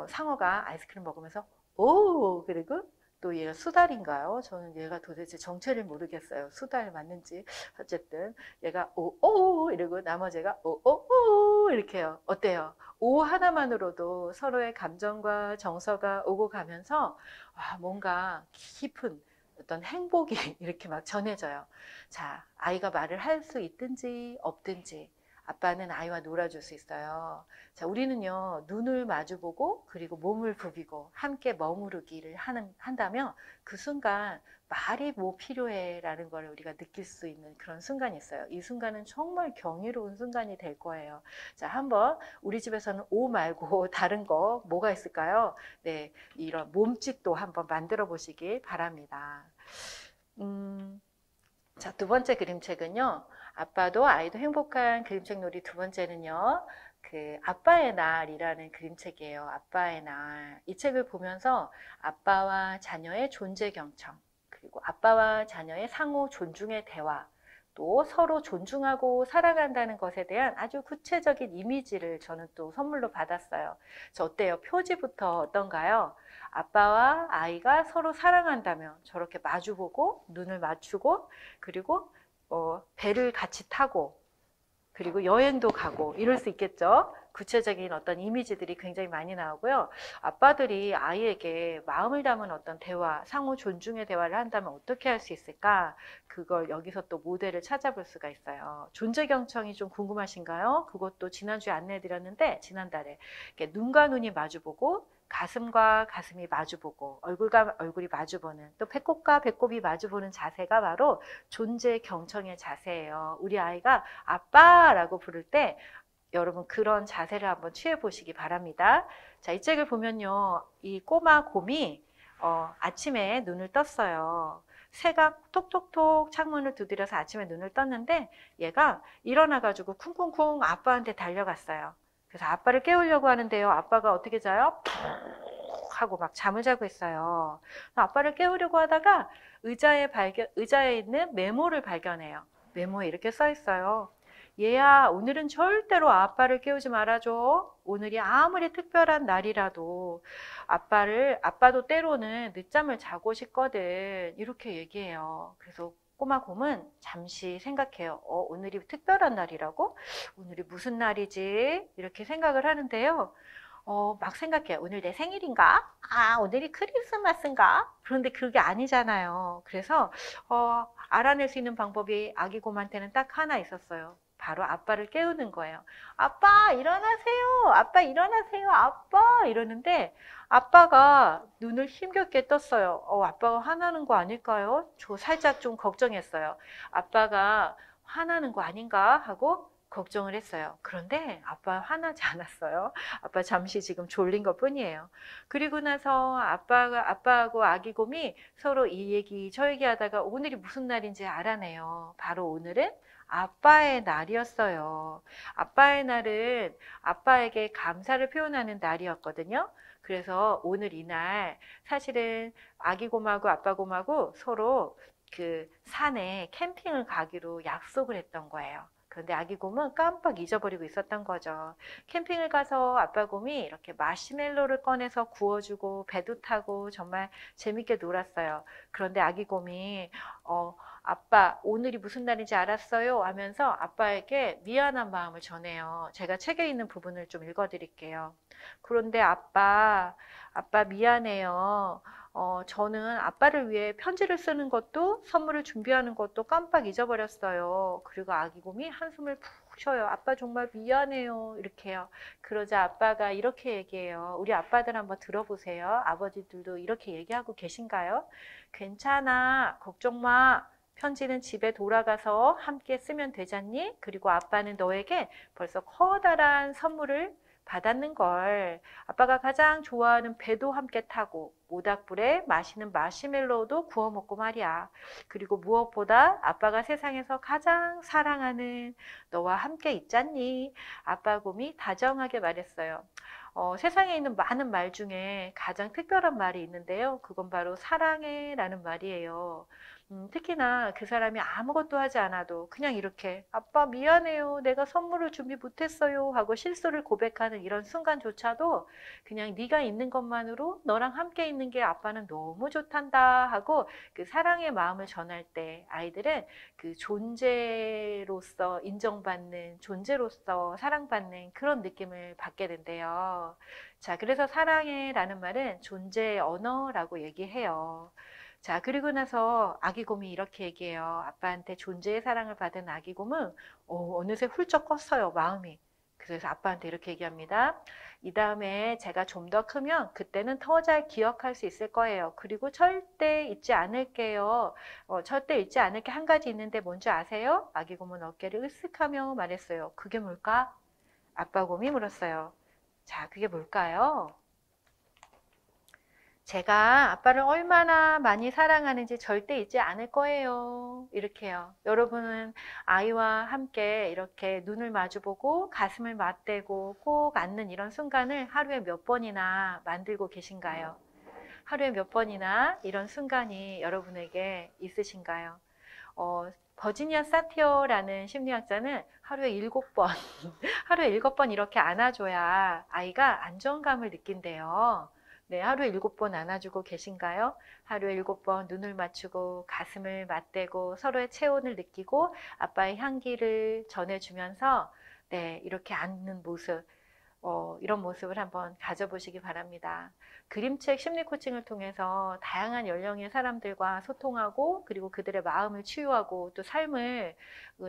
상어가 아이스크림 먹으면서 오, 그리고 또 얘가 수달인가요? 저는 얘가 도대체 정체를 모르겠어요. 수달 맞는지. 어쨌든 얘가 오 이러고 나머지가 오 이렇게 해요. 어때요? 오 하나만으로도 서로의 감정과 정서가 오고 가면서 뭔가 깊은 어떤 행복이 이렇게 막 전해져요. 자, 아이가 말을 할 수 있든지 없든지 아빠는 아이와 놀아줄 수 있어요. 자, 우리는요, 눈을 마주보고 그리고 몸을 부비고 함께 머무르기를 한다면 그 순간 말이 뭐 필요해 라는 걸 우리가 느낄 수 있는 그런 순간이 있어요. 이 순간은 정말 경이로운 순간이 될 거예요. 자, 한번 우리 집에서는 오 말고 다른 거 뭐가 있을까요? 네, 이런 몸짓도 한번 만들어 보시기 바랍니다. 자, 두 번째 그림책은요. 아빠도 아이도 행복한 그림책 놀이 두 번째는요. 그 아빠의 날이라는 그림책이에요. 아빠의 날. 이 책을 보면서 아빠와 자녀의 존재 경청, 그리고 아빠와 자녀의 상호 존중의 대화, 또 서로 존중하고 살아간다는 것에 대한 아주 구체적인 이미지를 저는 또 선물로 받았어요. 저 어때요? 표지부터 어떤가요? 아빠와 아이가 서로 사랑한다면 저렇게 마주보고 눈을 맞추고 그리고 배를 같이 타고 그리고 여행도 가고 이럴 수 있겠죠. 구체적인 어떤 이미지들이 굉장히 많이 나오고요. 아빠들이 아이에게 마음을 담은 어떤 대화, 상호 존중의 대화를 한다면 어떻게 할 수 있을까? 그걸 여기서 또 모델을 찾아볼 수가 있어요. 존재 경청이 좀 궁금하신가요? 그것도 지난주에 안내해드렸는데 지난달에 이렇게 눈과 눈이 마주보고 가슴과 가슴이 마주보고 얼굴과 얼굴이 마주보는 또 배꼽과 배꼽이 마주보는 자세가 바로 존재 경청의 자세예요. 우리 아이가 아빠라고 부를 때 여러분 그런 자세를 한번 취해 보시기 바랍니다. 자, 이 책을 보면요. 이 꼬마 곰이 아침에 눈을 떴어요. 새가 톡톡톡 창문을 두드려서 아침에 눈을 떴는데 얘가 일어나가지고 쿵쿵쿵 아빠한테 달려갔어요. 그래서 아빠를 깨우려고 하는데요. 아빠가 어떻게 자요? 푹 하고 막 잠을 자고 있어요. 아빠를 깨우려고 하다가 의자에 있는 메모를 발견해요. 메모에 이렇게 써 있어요. 얘야, 오늘은 절대로 아빠를 깨우지 말아줘. 오늘이 아무리 특별한 날이라도 아빠도 때로는 늦잠을 자고 싶거든. 이렇게 얘기해요. 그래서 꼬마 곰은 잠시 생각해요. 오늘이 특별한 날이라고? 오늘이 무슨 날이지? 이렇게 생각을 하는데요. 막 생각해요. 오늘 내 생일인가? 오늘이 크리스마스인가? 그런데 그게 아니잖아요. 그래서 알아낼 수 있는 방법이 아기 곰한테는 딱 하나 있었어요. 바로 아빠를 깨우는 거예요. 아빠 일어나세요. 아빠 일어나세요. 아빠 이러는데 아빠가 눈을 힘겹게 떴어요. 아빠가 화나는 거 아닐까요? 저 살짝 좀 걱정했어요. 아빠가 화나는 거 아닌가 하고 걱정을 했어요. 그런데 아빠 화나지 않았어요. 아빠 잠시 지금 졸린 것 뿐이에요. 그리고 나서 아빠하고 아기 곰이 서로 이 얘기 저 얘기 하다가 오늘이 무슨 날인지 알아내요. 바로 오늘은 아빠의 날이었어요. 아빠의 날은 아빠에게 감사를 표현하는 날이었거든요. 그래서 오늘 이날 사실은 아기 곰하고 아빠 곰하고 서로 그 산에 캠핑을 가기로 약속을 했던 거예요. 그런데 아기 곰은 깜빡 잊어버리고 있었던 거죠. 캠핑을 가서 아빠 곰이 이렇게 마시멜로를 꺼내서 구워주고 배도 타고 정말 재밌게 놀았어요. 그런데 아기 곰이 아빠 오늘이 무슨 날인지 알았어요? 하면서 아빠에게 미안한 마음을 전해요. 제가 책에 있는 부분을 좀 읽어드릴게요. 그런데 아빠 미안해요. 저는 아빠를 위해 편지를 쓰는 것도 선물을 준비하는 것도 깜빡 잊어버렸어요. 그리고 아기 곰이 한숨을 푹 쉬어요. 아빠 정말 미안해요. 이렇게 해요. 그러자 아빠가 이렇게 얘기해요. 우리 아빠들 한번 들어보세요. 아버지들도 이렇게 얘기하고 계신가요? 괜찮아. 걱정 마. 편지는 집에 돌아가서 함께 쓰면 되잖니? 그리고 아빠는 너에게 벌써 커다란 선물을 받았는 걸. 아빠가 가장 좋아하는 배도 함께 타고 모닥불에 맛있는 마시멜로우도 구워 먹고 말이야. 그리고 무엇보다 아빠가 세상에서 가장 사랑하는 너와 함께 있잖니. 아빠 곰이 다정하게 말했어요. 세상에 있는 많은 말 중에 가장 특별한 말이 있는데요. 그건 바로 사랑해 라는 말이에요. 특히나 그 사람이 아무것도 하지 않아도 그냥 이렇게 아빠 미안해요. 내가 선물을 준비 못했어요. 하고 실수를 고백하는 이런 순간조차도 그냥 네가 있는 것만으로 너랑 함께 있는 게 아빠는 너무 좋단다 하고 그 사랑의 마음을 전할 때 아이들은 그 존재로서 인정받는 존재로서 사랑받는 그런 느낌을 받게 된대요. 자, 그래서 사랑해라는 말은 존재의 언어라고 얘기해요. 자, 그리고 나서 아기곰이 이렇게 얘기해요. 아빠한테 존재의 사랑을 받은 아기곰은 어느새 훌쩍 컸어요, 마음이. 그래서 아빠한테 이렇게 얘기합니다. 이 다음에 제가 좀 더 크면 그때는 더 잘 기억할 수 있을 거예요. 그리고 절대 잊지 않을게요. 절대 잊지 않을 게 한 가지 있는데 뭔지 아세요? 아기곰은 어깨를 으쓱하며 말했어요. 그게 뭘까? 아빠 곰이 물었어요. 자, 그게 뭘까요? 제가 아빠를 얼마나 많이 사랑하는지 절대 잊지 않을 거예요. 이렇게요. 여러분은 아이와 함께 이렇게 눈을 마주보고 가슴을 맞대고 꼭 안는 이런 순간을 하루에 몇 번이나 만들고 계신가요? 하루에 몇 번이나 이런 순간이 여러분에게 있으신가요? 버지니아 사티어라는 심리학자는 하루에 7번, 하루에 7번 이렇게 안아줘야 아이가 안정감을 느낀대요. 네, 하루에 7번 안아주고 계신가요? 하루에 7번 눈을 맞추고 가슴을 맞대고 서로의 체온을 느끼고 아빠의 향기를 전해주면서 네, 이렇게 안는 모습, 이런 모습을 한번 가져보시기 바랍니다. 그림책 심리 코칭을 통해서 다양한 연령의 사람들과 소통하고 그리고 그들의 마음을 치유하고 또 삶을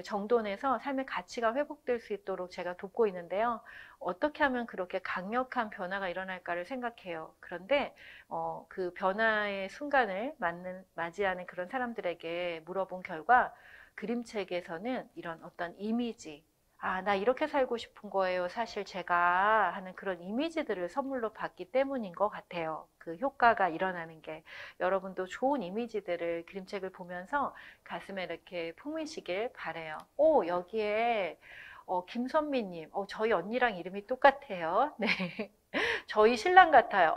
정돈해서 삶의 가치가 회복될 수 있도록 제가 돕고 있는데요. 어떻게 하면 그렇게 강력한 변화가 일어날까를 생각해요. 그런데 그 변화의 순간을 맞이하는 그런 사람들에게 물어본 결과 그림책에서는 이런 어떤 이미지, 나 이렇게 살고 싶은 거예요. 사실 제가 하는 그런 이미지들을 선물로 받기 때문인 것 같아요. 그 효과가 일어나는 게. 여러분도 좋은 이미지들을 그림책을 보면서 가슴에 이렇게 품으시길 바래요. 여기에 김선미님, 저희 언니랑 이름이 똑같아요. 네. 저희 신랑 같아요.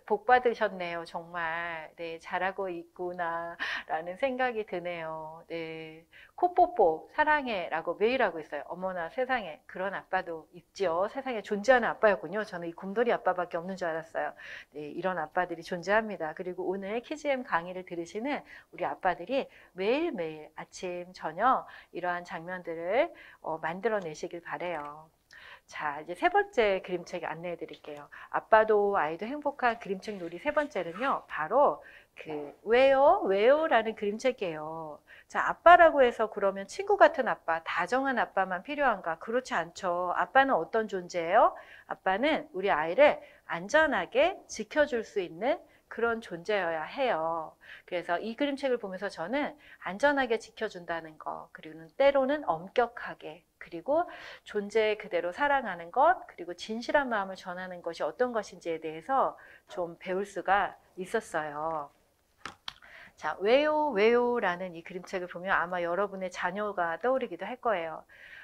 복 받으셨네요. 정말. 네, 잘하고 있구나. 라는 생각이 드네요. 네. 코뽀뽀, 사랑해. 라고 매일 하고 있어요. 어머나 세상에. 그런 아빠도 있죠. 세상에 존재하는 아빠였군요. 저는 이 곰돌이 아빠밖에 없는 줄 알았어요. 네, 이런 아빠들이 존재합니다. 그리고 오늘 키즈엠 강의를 들으시는 우리 아빠들이 매일매일 아침, 저녁 이러한 장면들을 만들어내시길 바래요. 자, 이제 세 번째 그림책 안내해 드릴게요. 아빠도 아이도 행복한 그림책 놀이 세 번째는요, 바로 왜요? 라는 그림책이에요. 자, 아빠라고 해서 그러면 친구 같은 아빠, 다정한 아빠만 필요한가? 그렇지 않죠. 아빠는 어떤 존재예요? 아빠는 우리 아이를 안전하게 지켜줄 수 있는 그런 존재여야 해요. 그래서 이 그림책을 보면서 저는 안전하게 지켜준다는 거, 그리고 때로는 엄격하게, 그리고 존재 그대로 사랑하는 것, 그리고 진실한 마음을 전하는 것이 어떤 것인지에 대해서 좀 배울 수가 있었어요. 자, 왜요라는 이 그림책을 보면 아마 여러분의 자녀가 떠오르기도 할 거예요.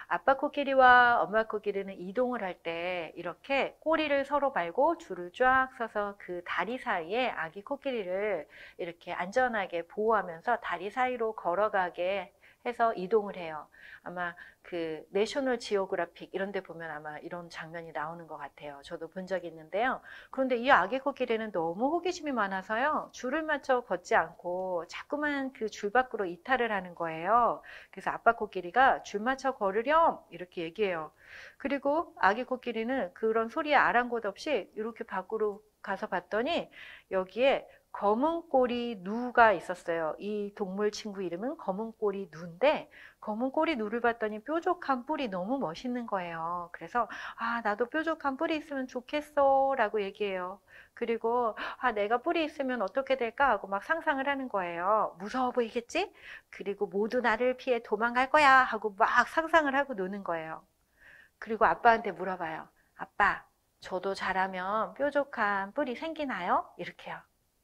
아빠 코끼리와 엄마 코끼리는 이동을 할 때 이렇게 꼬리를 서로 말고 줄을 쫙 서서 그 다리 사이에 아기 코끼리를 이렇게 안전하게 보호하면서 다리 사이로 걸어가게 해서 이동을 해요. 아마 그 내셔널 지오그래픽 이런 데 보면 아마 이런 장면이 나오는 것 같아요. 저도 본 적이 있는데요. 그런데 이 아기 코끼리는 너무 호기심이 많아서요. 줄을 맞춰 걷지 않고 자꾸만 그 줄 밖으로 이탈을 하는 거예요. 그래서 아빠 코끼리가 줄 맞춰 걸으렴 이렇게 얘기해요. 그리고 아기 코끼리는 그런 소리에 아랑곳 없이 이렇게 밖으로 가서 봤더니 여기에 검은 꼬리 누가 있었어요. 이 동물 친구 이름은 검은 꼬리 누인데 검은 꼬리 누를 봤더니 뾰족한 뿔이 너무 멋있는 거예요. 그래서 나도 뾰족한 뿔이 있으면 좋겠어 라고 얘기해요. 그리고 내가 뿔이 있으면 어떻게 될까 하고 막 상상을 하는 거예요. 무서워 보이겠지? 그리고 모두 나를 피해 도망갈 거야 하고 막 상상을 하고 노는 거예요. 그리고 아빠한테 물어봐요. 아빠, 저도 자라면 뾰족한 뿔이 생기나요? 이렇게요.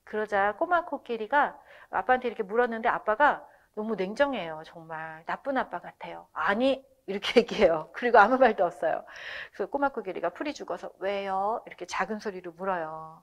그러자 꼬마 코끼리가 아빠한테 이렇게 물었는데 아빠가 너무 냉정해요. 정말 나쁜 아빠 같아요. 아니, 이렇게 얘기해요. 그리고 아무 말도 없어요. 그래서 꼬마 코끼리가 풀이 죽어서 왜요? 이렇게 작은 소리로 물어요.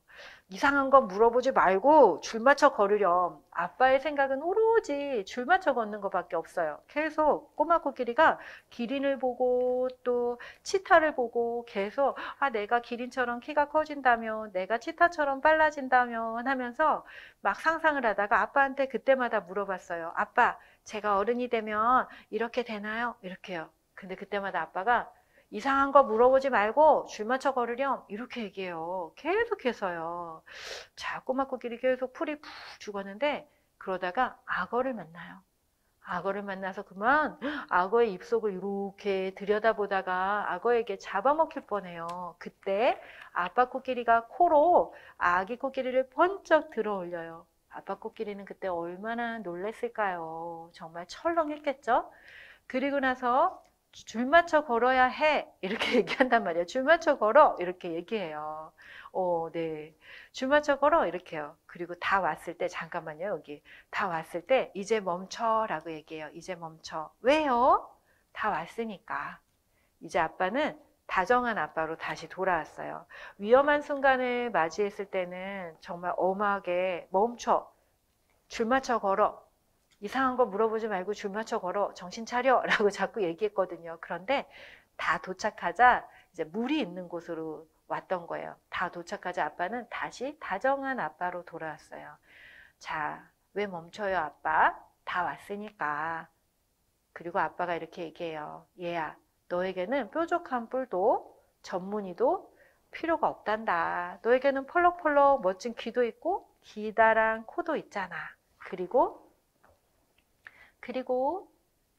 이상한 거 물어보지 말고 줄 맞춰 걸으렴. 아빠의 생각은 오로지 줄 맞춰 걷는 것밖에 없어요. 계속 꼬마 코끼리가 기린을 보고 또 치타를 보고 계속 내가 기린처럼 키가 커진다면, 내가 치타처럼 빨라진다면 하면서 막 상상을 하다가 아빠한테 그때마다 물어봤어요. 아빠, 제가 어른이 되면 이렇게 되나요? 이렇게요. 근데 그때마다 아빠가 이상한 거 물어보지 말고 줄 맞춰 걸으렴. 이렇게 얘기해요. 계속해서요. 자, 꼬마 코끼리 계속 풀이 푹 죽었는데 그러다가 악어를 만나요. 악어를 만나서 그만 악어의 입속을 이렇게 들여다보다가 악어에게 잡아먹힐 뻔해요. 그때 아빠 코끼리가 코로 아기 코끼리를 번쩍 들어 올려요. 아빠 코끼리는 그때 얼마나 놀랬을까요? 정말 철렁했겠죠? 그리고 나서 줄 맞춰 걸어야 해. 이렇게 얘기한단 말이에요. 줄 맞춰 걸어. 이렇게 얘기해요. 네. 줄 맞춰 걸어. 이렇게요. 그리고 다 왔을 때, 잠깐만요, 여기. 다 왔을 때, 이제 멈춰. 라고 얘기해요. 이제 멈춰. 왜요? 다 왔으니까. 이제 아빠는 다정한 아빠로 다시 돌아왔어요. 위험한 순간을 맞이했을 때는 정말 엄하게 멈춰. 줄 맞춰 걸어. 이상한 거 물어보지 말고 줄 맞춰 걸어. 정신 차려. 라고 자꾸 얘기했거든요. 그런데 다 도착하자 이제 물이 있는 곳으로 왔던 거예요. 다 도착하자 아빠는 다시 다정한 아빠로 돌아왔어요. 자, 왜 멈춰요, 아빠? 다 왔으니까. 그리고 아빠가 이렇게 얘기해요. 얘야, 너에게는 뾰족한 뿔도 전무늬도 필요가 없단다. 너에게는 펄럭펄럭 멋진 귀도 있고 기다란 코도 있잖아. 그리고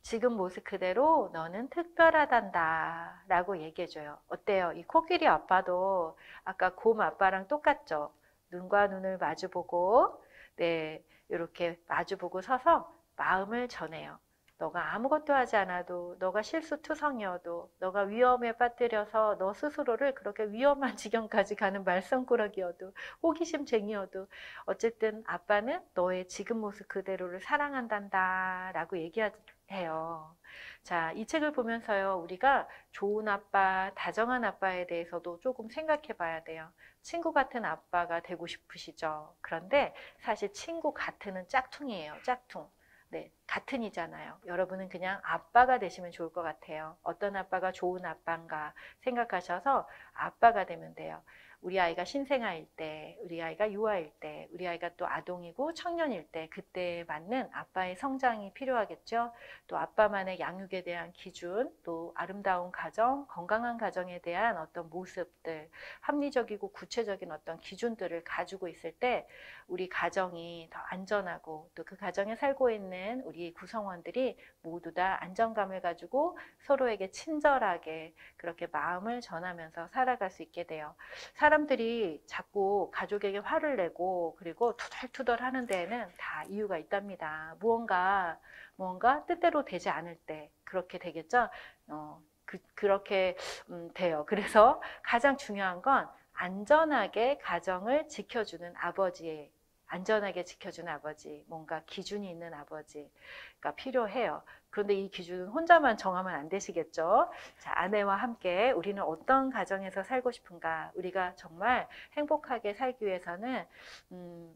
지금 모습 그대로 너는 특별하단다 라고 얘기해줘요. 어때요? 이 코끼리 아빠도 아까 곰 아빠랑 똑같죠? 눈과 눈을 마주보고 네, 이렇게 마주보고 서서 마음을 전해요. 너가 아무것도 하지 않아도, 너가 실수투성이어도, 너가 위험에 빠뜨려서 너 스스로를 그렇게 위험한 지경까지 가는 말썽꾸러기여도, 호기심쟁이여도 어쨌든 아빠는 너의 지금 모습 그대로를 사랑한단다 라고 얘기해요. 자, 이 책을 보면서요, 우리가 좋은 아빠, 다정한 아빠에 대해서도 조금 생각해 봐야 돼요. 친구 같은 아빠가 되고 싶으시죠? 그런데 사실 친구 같은은 짝퉁이에요, 짝퉁. 네, 같은이잖아요. 여러분은 그냥 아빠가 되시면 좋을 것 같아요. 어떤 아빠가 좋은 아빠인가 생각하셔서 아빠가 되면 돼요. 우리 아이가 신생아일 때, 우리 아이가 유아일 때, 우리 아이가 또 아동이고 청년일 때 그때에 맞는 아빠의 성장이 필요하겠죠. 또 아빠만의 양육에 대한 기준, 또 아름다운 가정, 건강한 가정에 대한 어떤 모습들, 합리적이고 구체적인 어떤 기준들을 가지고 있을 때 우리 가정이 더 안전하고 또 그 가정에 살고 있는 우리 구성원들이 모두 다 안정감을 가지고 서로에게 친절하게 그렇게 마음을 전하면서 살아갈 수 있게 돼요. 사람들이 자꾸 가족에게 화를 내고 그리고 투덜투덜 하는 데에는 다 이유가 있답니다. 무언가 뜻대로 되지 않을 때 그렇게 되겠죠. 그렇게 돼요. 그래서 가장 중요한 건 안전하게 가정을 지켜주는 아버지의 안전하게 지켜주는 아버지, 뭔가 기준이 있는 아버지가 필요해요. 그런데 이 기준은 혼자만 정하면 안 되시겠죠? 자, 아내와 함께 우리는 어떤 가정에서 살고 싶은가? 우리가 정말 행복하게 살기 위해서는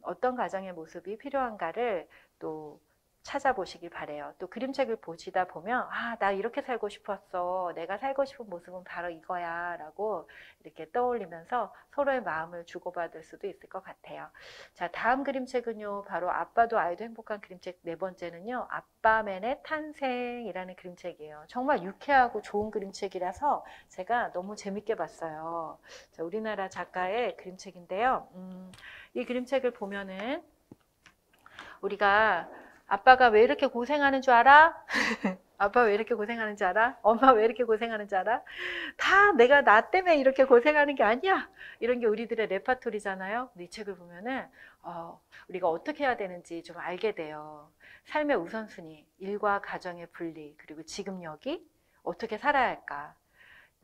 어떤 가정의 모습이 필요한가를 또 찾아보시길 바래요. 또 그림책을 보시다 보면 나 이렇게 살고 싶었어. 내가 살고 싶은 모습은 바로 이거야 라고 이렇게 떠올리면서 서로의 마음을 주고받을 수도 있을 것 같아요. 자, 다음 그림책은요. 바로 아빠도 아이도 행복한 그림책 네 번째는요. 아빠맨의 탄생이라는 그림책이에요. 정말 유쾌하고 좋은 그림책이라서 제가 너무 재밌게 봤어요. 자, 우리나라 작가의 그림책인데요. 이 그림책을 보면은 우리가 아빠가 왜 이렇게 고생하는 줄 알아? 아빠 왜 이렇게 고생하는 줄 알아? 엄마 왜 이렇게 고생하는 줄 알아? 다 내가 나 때문에 이렇게 고생하는 게 아니야. 이런 게 우리들의 레파토리잖아요. 근데 이 책을 보면은 우리가 어떻게 해야 되는지 좀 알게 돼요. 삶의 우선순위, 일과 가정의 분리, 그리고 지금 여기 어떻게 살아야 할까?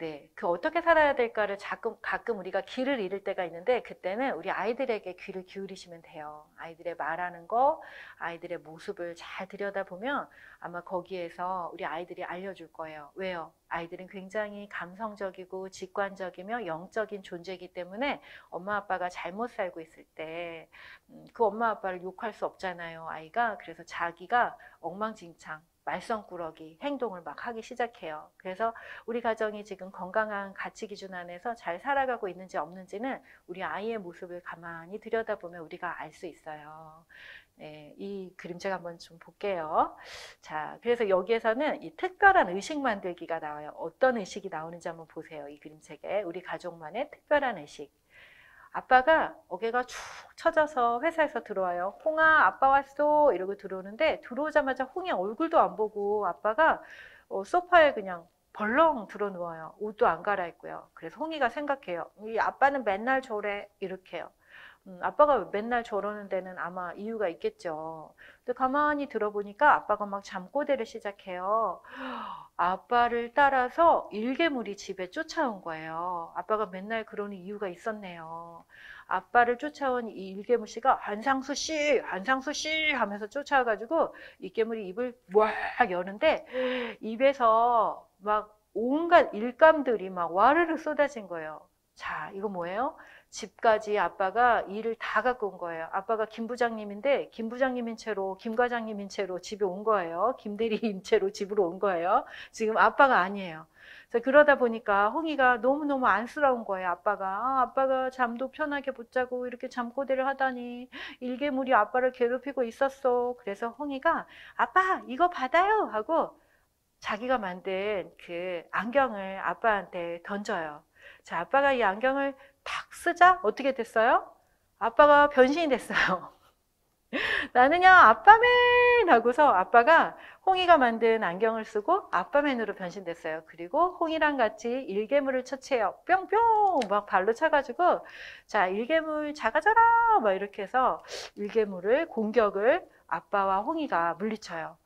네, 그 어떻게 살아야 될까를 가끔 우리가 길을 잃을 때가 있는데 그때는 우리 아이들에게 귀를 기울이시면 돼요. 아이들의 말하는 거, 아이들의 모습을 잘 들여다보면 아마 거기에서 우리 아이들이 알려줄 거예요. 왜요? 아이들은 굉장히 감성적이고 직관적이며 영적인 존재이기 때문에 엄마 아빠가 잘못 살고 있을 때 그 엄마 아빠를 욕할 수 없잖아요, 아이가. 그래서 자기가 엉망진창 말썽꾸러기 행동을 막 하기 시작해요. 그래서 우리 가정이 지금 건강한 가치 기준 안에서 잘 살아가고 있는지 없는지는 우리 아이의 모습을 가만히 들여다보면 우리가 알 수 있어요. 네, 이 그림책 한번 좀 볼게요. 자, 그래서 여기에서는 이 특별한 의식 만들기가 나와요. 어떤 의식이 나오는지 한번 보세요. 이 그림책에 우리 가족만의 특별한 의식. 아빠가 어깨가 축 처져서 회사에서 들어와요. 홍아, 아빠 왔어. 이러고 들어오는데 들어오자마자 홍이 얼굴도 안 보고 아빠가 소파에 그냥 벌렁 들어 누워요. 옷도 안 갈아입고요. 그래서 홍이가 생각해요. 이 아빠는 맨날 저래. 이렇게요. 아빠가 맨날 저러는 데는 아마 이유가 있겠죠. 근데 가만히 들어보니까 아빠가 막 잠꼬대를 시작해요. 아빠를 따라서 일개물이 집에 쫓아온 거예요. 아빠가 맨날 그러는 이유가 있었네요. 아빠를 쫓아온 이 일개물 씨가 한상수 씨, 한상수 씨 하면서 쫓아와가지고 일개물이 입을 꽉 여는데 입에서 막 온갖 일감들이 막 와르르 쏟아진 거예요. 자, 이거 뭐예요? 집까지 아빠가 일을 다 갖고 온 거예요. 아빠가 김 부장님인데 김 부장님인 채로 김 과장님인 채로 집에 온 거예요. 김 대리인 채로 집으로 온 거예요. 지금 아빠가 아니에요. 그래서 그러다 보니까 홍이가 너무너무 안쓰러운 거예요. 아빠가 잠도 편하게 못 자고 이렇게 잠꼬대를 하다니 일개물이 아빠를 괴롭히고 있었어. 그래서 홍이가 아빠 이거 받아요 하고 자기가 만든 그 안경을 아빠한테 던져요. 자, 아빠가 이 안경을 탁 쓰자 어떻게 됐어요? 아빠가 변신이 됐어요. 나는요 아빠맨 하고서 아빠가 홍이가 만든 안경을 쓰고 아빠맨으로 변신됐어요. 그리고 홍이랑 같이 일개물을 처치해요. 뿅뿅 막 발로 차가지고 자 일개물 작아져라 막 이렇게 해서 일개물을 공격을 아빠와 홍이가 물리쳐요.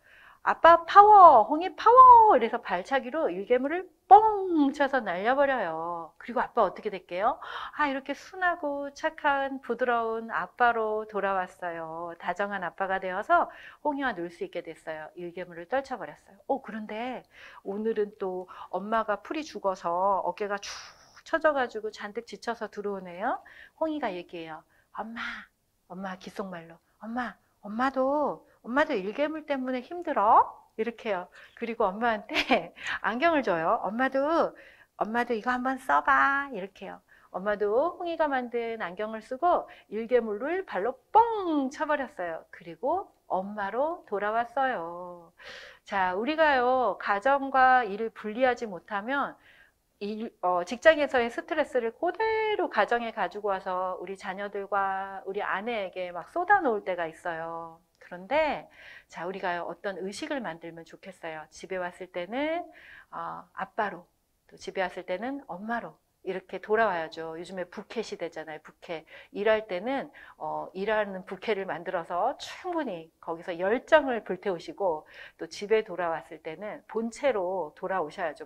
아빠 파워, 홍이 파워 이래서 발차기로 일개물을 뻥 쳐서 날려버려요. 그리고 아빠 어떻게 될게요? 아 이렇게 순하고 착한 부드러운 아빠로 돌아왔어요. 다정한 아빠가 되어서 홍이와 놀 수 있게 됐어요. 일개물을 떨쳐버렸어요. 그런데 오늘은 또 엄마가 풀이 죽어서 어깨가 축 처져가지고 잔뜩 지쳐서 들어오네요. 홍이가 얘기해요. 엄마 귓속말로 엄마도 일개물 때문에 힘들어? 이렇게요. 그리고 엄마한테 안경을 줘요. 엄마도 이거 한번 써봐. 이렇게요. 엄마도 홍이가 만든 안경을 쓰고 일개물을 발로 뻥 쳐버렸어요. 그리고 엄마로 돌아왔어요. 자, 우리가요, 가정과 일을 분리하지 못하면 직장에서의 스트레스를 그대로 가정에 가지고 와서 우리 자녀들과 우리 아내에게 막 쏟아놓을 때가 있어요. 그런데 자 우리가 어떤 의식을 만들면 좋겠어요. 집에 왔을 때는 아빠로, 또 집에 왔을 때는 엄마로 이렇게 돌아와야죠. 요즘에 부캐 시대잖아요. 부캐. 일할 때는 일하는 부캐를 만들어서 충분히 거기서 열정을 불태우시고 또 집에 돌아왔을 때는 본체로 돌아오셔야죠.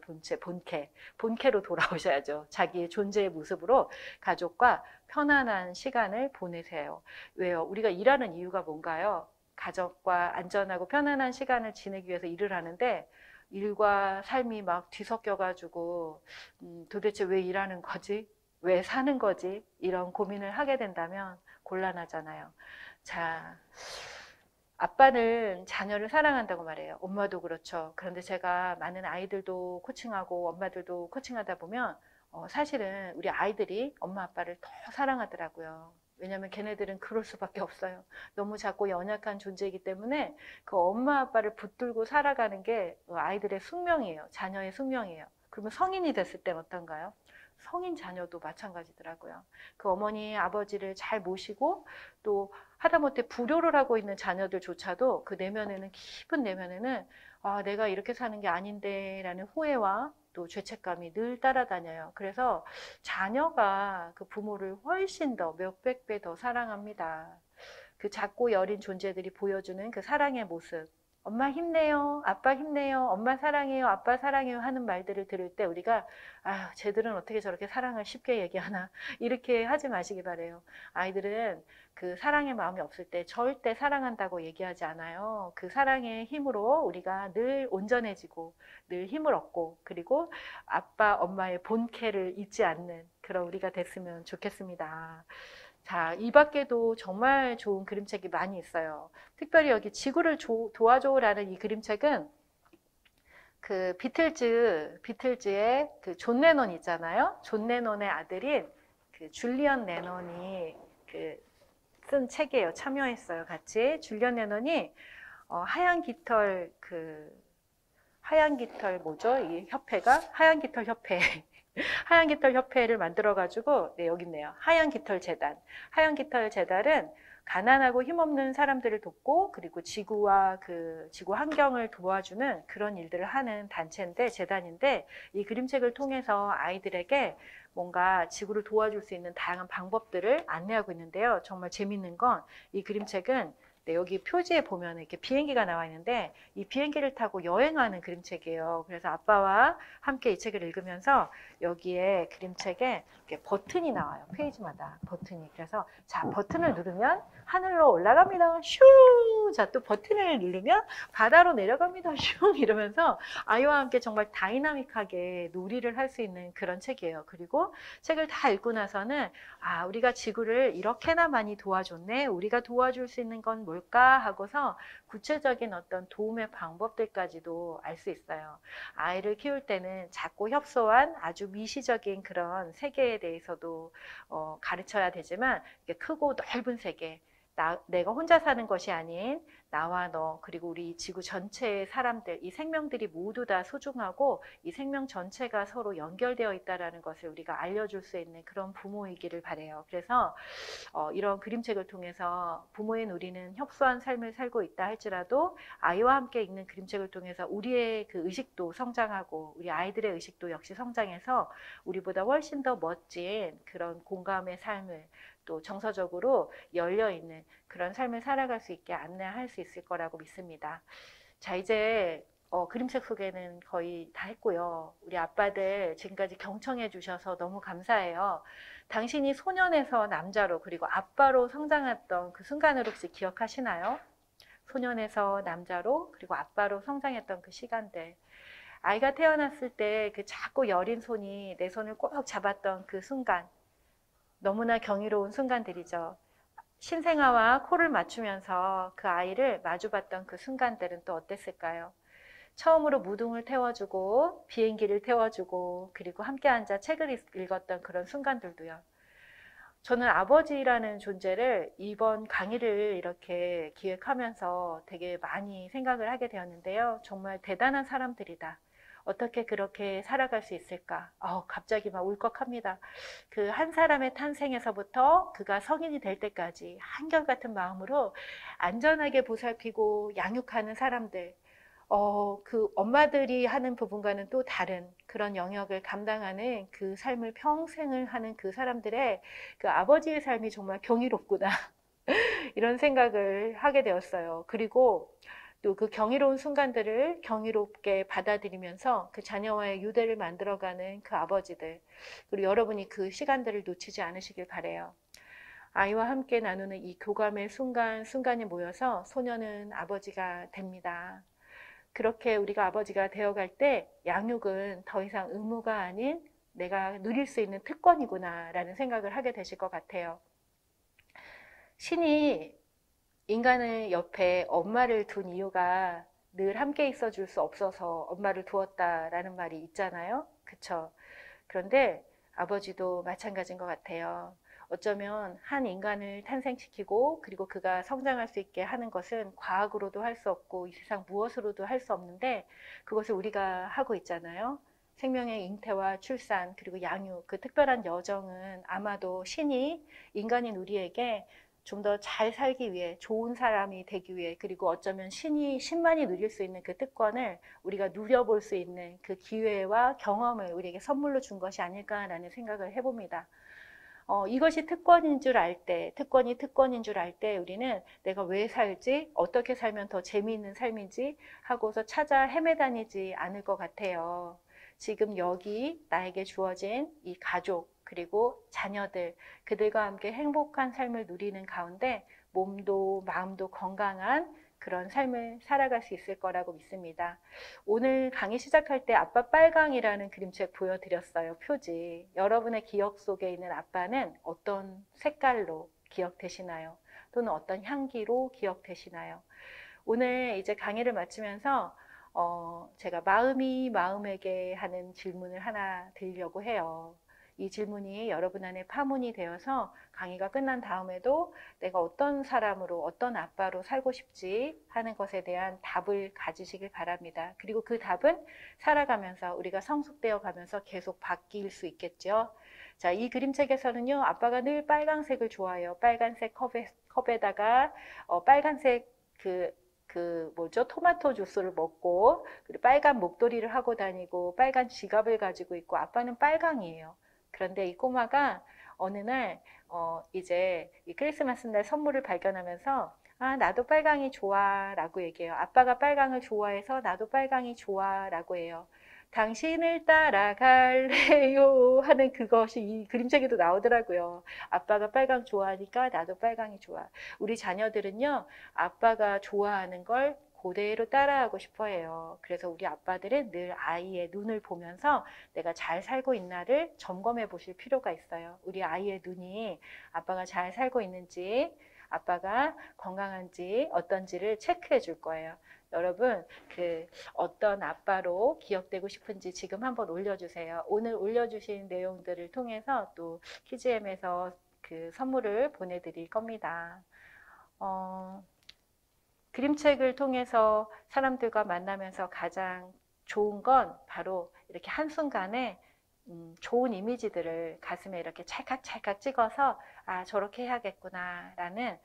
본캐로 돌아오셔야죠. 자기의 존재의 모습으로 가족과 편안한 시간을 보내세요. 왜요? 우리가 일하는 이유가 뭔가요? 가족과 안전하고 편안한 시간을 지내기 위해서 일을 하는데 일과 삶이 막 뒤섞여가지고 도대체 왜 일하는 거지? 왜 사는 거지? 이런 고민을 하게 된다면 곤란하잖아요. 자, 아빠는 자녀를 사랑한다고 말해요. 엄마도 그렇죠. 그런데 제가 많은 아이들도 코칭하고 엄마들도 코칭하다 보면 사실은 우리 아이들이 엄마 아빠를 더 사랑하더라고요. 왜냐하면 걔네들은 그럴 수밖에 없어요. 너무 작고 연약한 존재이기 때문에 그 엄마 아빠를 붙들고 살아가는 게 아이들의 숙명이에요. 자녀의 숙명이에요. 그러면 성인이 됐을 땐 어떤가요? 성인 자녀도 마찬가지더라고요. 그 어머니 아버지를 잘 모시고 또 하다못해 불효를 하고 있는 자녀들조차도 그 내면에는 깊은 내면에는 내가 이렇게 사는 게 아닌데 라는 후회와 또 죄책감이 늘 따라다녀요. 그래서 자녀가 그 부모를 훨씬 더 몇백 배 더 사랑합니다. 그 작고 여린 존재들이 보여주는 그 사랑의 모습 엄마 힘내요, 아빠 힘내요, 엄마 사랑해요, 아빠 사랑해요 하는 말들을 들을 때 우리가 아, 쟤들은 어떻게 저렇게 사랑을 쉽게 얘기하나 이렇게 하지 마시기 바래요. 아이들은 그 사랑의 마음이 없을 때 절대 사랑한다고 얘기하지 않아요. 그 사랑의 힘으로 우리가 늘 온전해지고 늘 힘을 얻고 그리고 아빠, 엄마의 본캐를 잊지 않는 그런 우리가 됐으면 좋겠습니다. 자, 이 밖에도 정말 좋은 그림책이 많이 있어요. 특별히 여기 지구를 도와줘라는 이 그림책은 그 비틀즈의 그 존 레논 있잖아요. 존 레논의 아들인 그 줄리언 레논이 그 쓴 책이에요. 참여했어요. 같이. 줄리언 레논이 하얀 깃털 뭐죠? 이 협회가 하얀 깃털 협회. 하얀 깃털 협회를 만들어가지고, 네, 여기 있네요. 하얀 깃털 재단. 하얀 깃털 재단은 가난하고 힘없는 사람들을 돕고, 그리고 지구와 지구 환경을 도와주는 그런 일들을 하는 단체인데, 재단인데, 이 그림책을 통해서 아이들에게 뭔가 지구를 도와줄 수 있는 다양한 방법들을 안내하고 있는데요. 정말 재밌는 건 이 그림책은 네, 여기 표지에 보면 이렇게 비행기가 나와 있는데 이 비행기를 타고 여행하는 그림책이에요. 그래서 아빠와 함께 이 책을 읽으면서 여기에 그림책에 이렇게 버튼이 나와요. 페이지마다 버튼이. 그래서 자, 버튼을 누르면 하늘로 올라갑니다. 슝! 자, 또 버튼을 누르면 바다로 내려갑니다. 슝! 이러면서 아이와 함께 정말 다이나믹하게 놀이를 할 수 있는 그런 책이에요. 그리고 책을 다 읽고 나서는 아, 우리가 지구를 이렇게나 많이 도와줬네. 우리가 도와줄 수 있는 건 뭘까 하고서 구체적인 어떤 도움의 방법들까지도 알 수 있어요. 아이를 키울 때는 작고 협소한 아주 미시적인 그런 세계에 대해서도 가르쳐야 되지만 크고 넓은 세계, 내가 혼자 사는 것이 아닌 나와 너 그리고 우리 지구 전체의 사람들, 이 생명들이 모두 다 소중하고 이 생명 전체가 서로 연결되어 있다는 것을 우리가 알려줄 수 있는 그런 부모이기를 바래요. 그래서 이런 그림책을 통해서 부모인 우리는 협소한 삶을 살고 있다 할지라도 아이와 함께 읽는 그림책을 통해서 우리의 그 의식도 성장하고 우리 아이들의 의식도 역시 성장해서 우리보다 훨씬 더 멋진 그런 공감의 삶을 또 정서적으로 열려있는 그런 삶을 살아갈 수 있게 안내할 수 있을 거라고 믿습니다. 자, 이제 그림책 소개는 거의 다 했고요. 우리 아빠들 지금까지 경청해 주셔서 너무 감사해요. 당신이 소년에서 남자로 그리고 아빠로 성장했던 그 순간을 혹시 기억하시나요? 소년에서 남자로 그리고 아빠로 성장했던 그 시간들. 아이가 태어났을 때 그 작고 여린 손이 내 손을 꼭 잡았던 그 순간. 너무나 경이로운 순간들이죠. 신생아와 코를 맞추면서 그 아이를 마주봤던 그 순간들은 또 어땠을까요? 처음으로 무등을 태워주고 비행기를 태워주고 그리고 함께 앉아 책을 읽었던 그런 순간들도요. 저는 아버지라는 존재를 이번 강의를 이렇게 기획하면서 되게 많이 생각을 하게 되었는데요. 정말 대단한 사람들이다. 어떻게 그렇게 살아갈 수 있을까? 갑자기 막 울컥합니다. 그 한 사람의 탄생에서부터 그가 성인이 될 때까지 한결같은 마음으로 안전하게 보살피고 양육하는 사람들, 그 엄마들이 하는 부분과는 또 다른 그런 영역을 감당하는 그 삶을 평생을 하는 그 사람들의 그 아버지의 삶이 정말 경이롭구나. 이런 생각을 하게 되었어요. 그리고 또 그 경이로운 순간들을 경이롭게 받아들이면서 그 자녀와의 유대를 만들어가는 그 아버지들, 그리고 여러분이 그 시간들을 놓치지 않으시길 바래요. 아이와 함께 나누는 이 교감의 순간이 모여서 소년은 아버지가 됩니다. 그렇게 우리가 아버지가 되어갈 때 양육은 더 이상 의무가 아닌 내가 누릴 수 있는 특권이구나 라는 생각을 하게 되실 것 같아요. 신이 인간의 옆에 엄마를 둔 이유가 늘 함께 있어 줄 수 없어서 엄마를 두었다라는 말이 있잖아요. 그쵸? 그런데 아버지도 마찬가지인 것 같아요. 어쩌면 한 인간을 탄생시키고 그리고 그가 성장할 수 있게 하는 것은 과학으로도 할 수 없고 이 세상 무엇으로도 할 수 없는데 그것을 우리가 하고 있잖아요. 생명의 잉태와 출산 그리고 양육 그 특별한 여정은 아마도 신이 인간인 우리에게 좀 더 잘 살기 위해 좋은 사람이 되기 위해 그리고 어쩌면 신만이 누릴 수 있는 그 특권을 우리가 누려볼 수 있는 그 기회와 경험을 우리에게 선물로 준 것이 아닐까라는 생각을 해봅니다. 이것이 특권인 줄 알 때, 특권인 줄 알 때 우리는 내가 왜 살지? 어떻게 살면 더 재미있는 삶이지? 하고서 찾아 헤매다니지 않을 것 같아요. 지금 여기 나에게 주어진 이 가족, 그리고 자녀들, 그들과 함께 행복한 삶을 누리는 가운데 몸도 마음도 건강한 그런 삶을 살아갈 수 있을 거라고 믿습니다. 오늘 강의 시작할 때 아빠 빨강이라는 그림책 보여드렸어요. 표지. 여러분의 기억 속에 있는 아빠는 어떤 색깔로 기억되시나요? 또는 어떤 향기로 기억되시나요? 오늘 이제 강의를 마치면서 제가 마음이 마음에게 하는 질문을 하나 드리려고 해요. 이 질문이 여러분 안에 파문이 되어서 강의가 끝난 다음에도 내가 어떤 사람으로, 어떤 아빠로 살고 싶지 하는 것에 대한 답을 가지시길 바랍니다. 그리고 그 답은 살아가면서 우리가 성숙되어 가면서 계속 바뀔 수 있겠죠. 자, 이 그림책에서는요, 아빠가 늘 빨간색을 좋아해요. 빨간색 컵에다가 빨간색 토마토 주스를 먹고, 그리고 빨간 목도리를 하고 다니고, 빨간 지갑을 가지고 있고, 아빠는 빨강이에요. 그런데 이 꼬마가 어느 날, 이제 이 크리스마스 날 선물을 발견하면서, 아, 나도 빨강이 좋아 라고 얘기해요. 아빠가 빨강을 좋아해서 나도 빨강이 좋아 라고 해요. 당신을 따라갈래요 하는 그것이 이 그림책에도 나오더라고요. 아빠가 빨강 좋아하니까 나도 빨강이 좋아. 우리 자녀들은요, 아빠가 좋아하는 걸 그대로 따라하고 싶어 해요. 그래서 우리 아빠들은 늘 아이의 눈을 보면서 내가 잘 살고 있나를 점검해 보실 필요가 있어요. 우리 아이의 눈이 아빠가 잘 살고 있는지, 아빠가 건강한지 어떤지를 체크해 줄 거예요. 여러분, 어떤 아빠로 기억되고 싶은지 지금 한번 올려주세요. 오늘 올려주신 내용들을 통해서 또 키즈엠에서 그 선물을 보내드릴 겁니다. 그림책을 통해서 사람들과 만나면서 가장 좋은 건 바로 이렇게 한순간에 좋은 이미지들을 가슴에 이렇게 찰칵찰칵 찍어서 아, 저렇게 해야겠구나 라는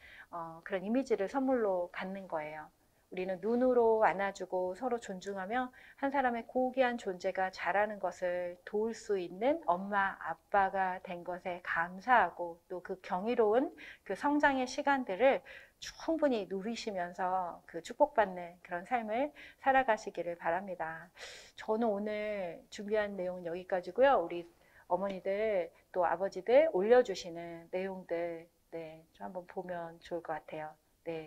그런 이미지를 선물로 갖는 거예요. 우리는 눈으로 안아주고 서로 존중하며 한 사람의 고귀한 존재가 자라는 것을 도울 수 있는 엄마, 아빠가 된 것에 감사하고 또 그 경이로운 그 성장의 시간들을 충분히 누리시면서 그 축복받는 그런 삶을 살아가시기를 바랍니다. 저는 오늘 준비한 내용은 여기까지고요. 우리 어머니들 또 아버지들 올려주시는 내용들 좀 한번 보면 좋을 것 같아요.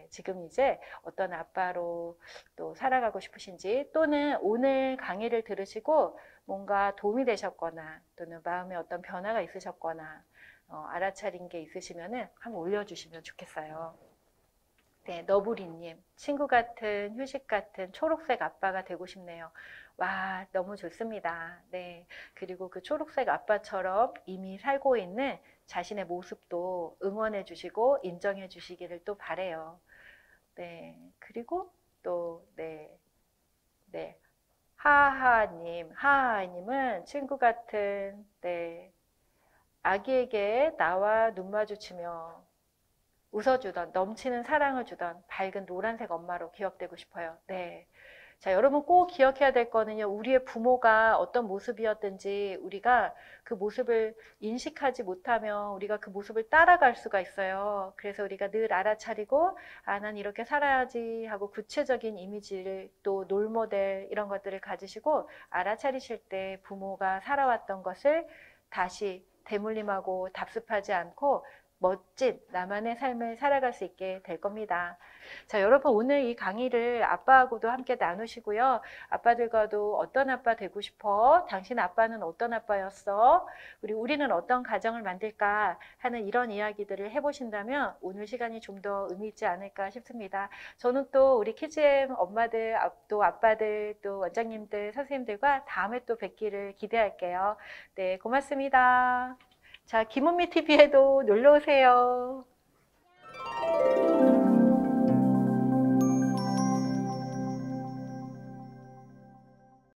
지금 이제 어떤 아빠로 또 살아가고 싶으신지 또는 오늘 강의를 들으시고 뭔가 도움이 되셨거나 또는 마음에 어떤 변화가 있으셨거나 알아차린 게 있으시면은 한번 올려주시면 좋겠어요. 너부리님, 친구 같은, 휴식 같은 초록색 아빠가 되고 싶네요. 와, 너무 좋습니다. 그리고 그 초록색 아빠처럼 이미 살고 있는 자신의 모습도 응원해 주시고 인정해 주시기를 또 바래요. 그리고 또, 하하님은 친구 같은, 아기에게 나와 눈 마주치며 웃어주던 넘치는 사랑을 주던 밝은 노란색 엄마로 기억되고 싶어요. 자, 여러분 꼭 기억해야 될 거는요. 우리의 부모가 어떤 모습이었든지 우리가 그 모습을 인식하지 못하면 우리가 그 모습을 따라갈 수가 있어요. 그래서 우리가 늘 알아차리고 아, 난 이렇게 살아야지 하고 구체적인 이미지를 또 롤모델 이런 것들을 가지시고 알아차리실 때 부모가 살아왔던 것을 다시 대물림하고 답습하지 않고 멋진 나만의 삶을 살아갈 수 있게 될 겁니다. 자, 여러분 오늘 이 강의를 아빠하고도 함께 나누시고요. 아빠들과도 어떤 아빠 되고 싶어? 당신 아빠는 어떤 아빠였어? 우리는 어떤 가정을 만들까? 하는 이런 이야기들을 해보신다면 오늘 시간이 좀 더 의미 있지 않을까 싶습니다. 저는 또 우리 키즈엠 엄마들, 또 아빠들, 또 원장님들, 선생님들과 다음에 또 뵙기를 기대할게요. 고맙습니다. 자, 김은미 TV에도 놀러 오세요.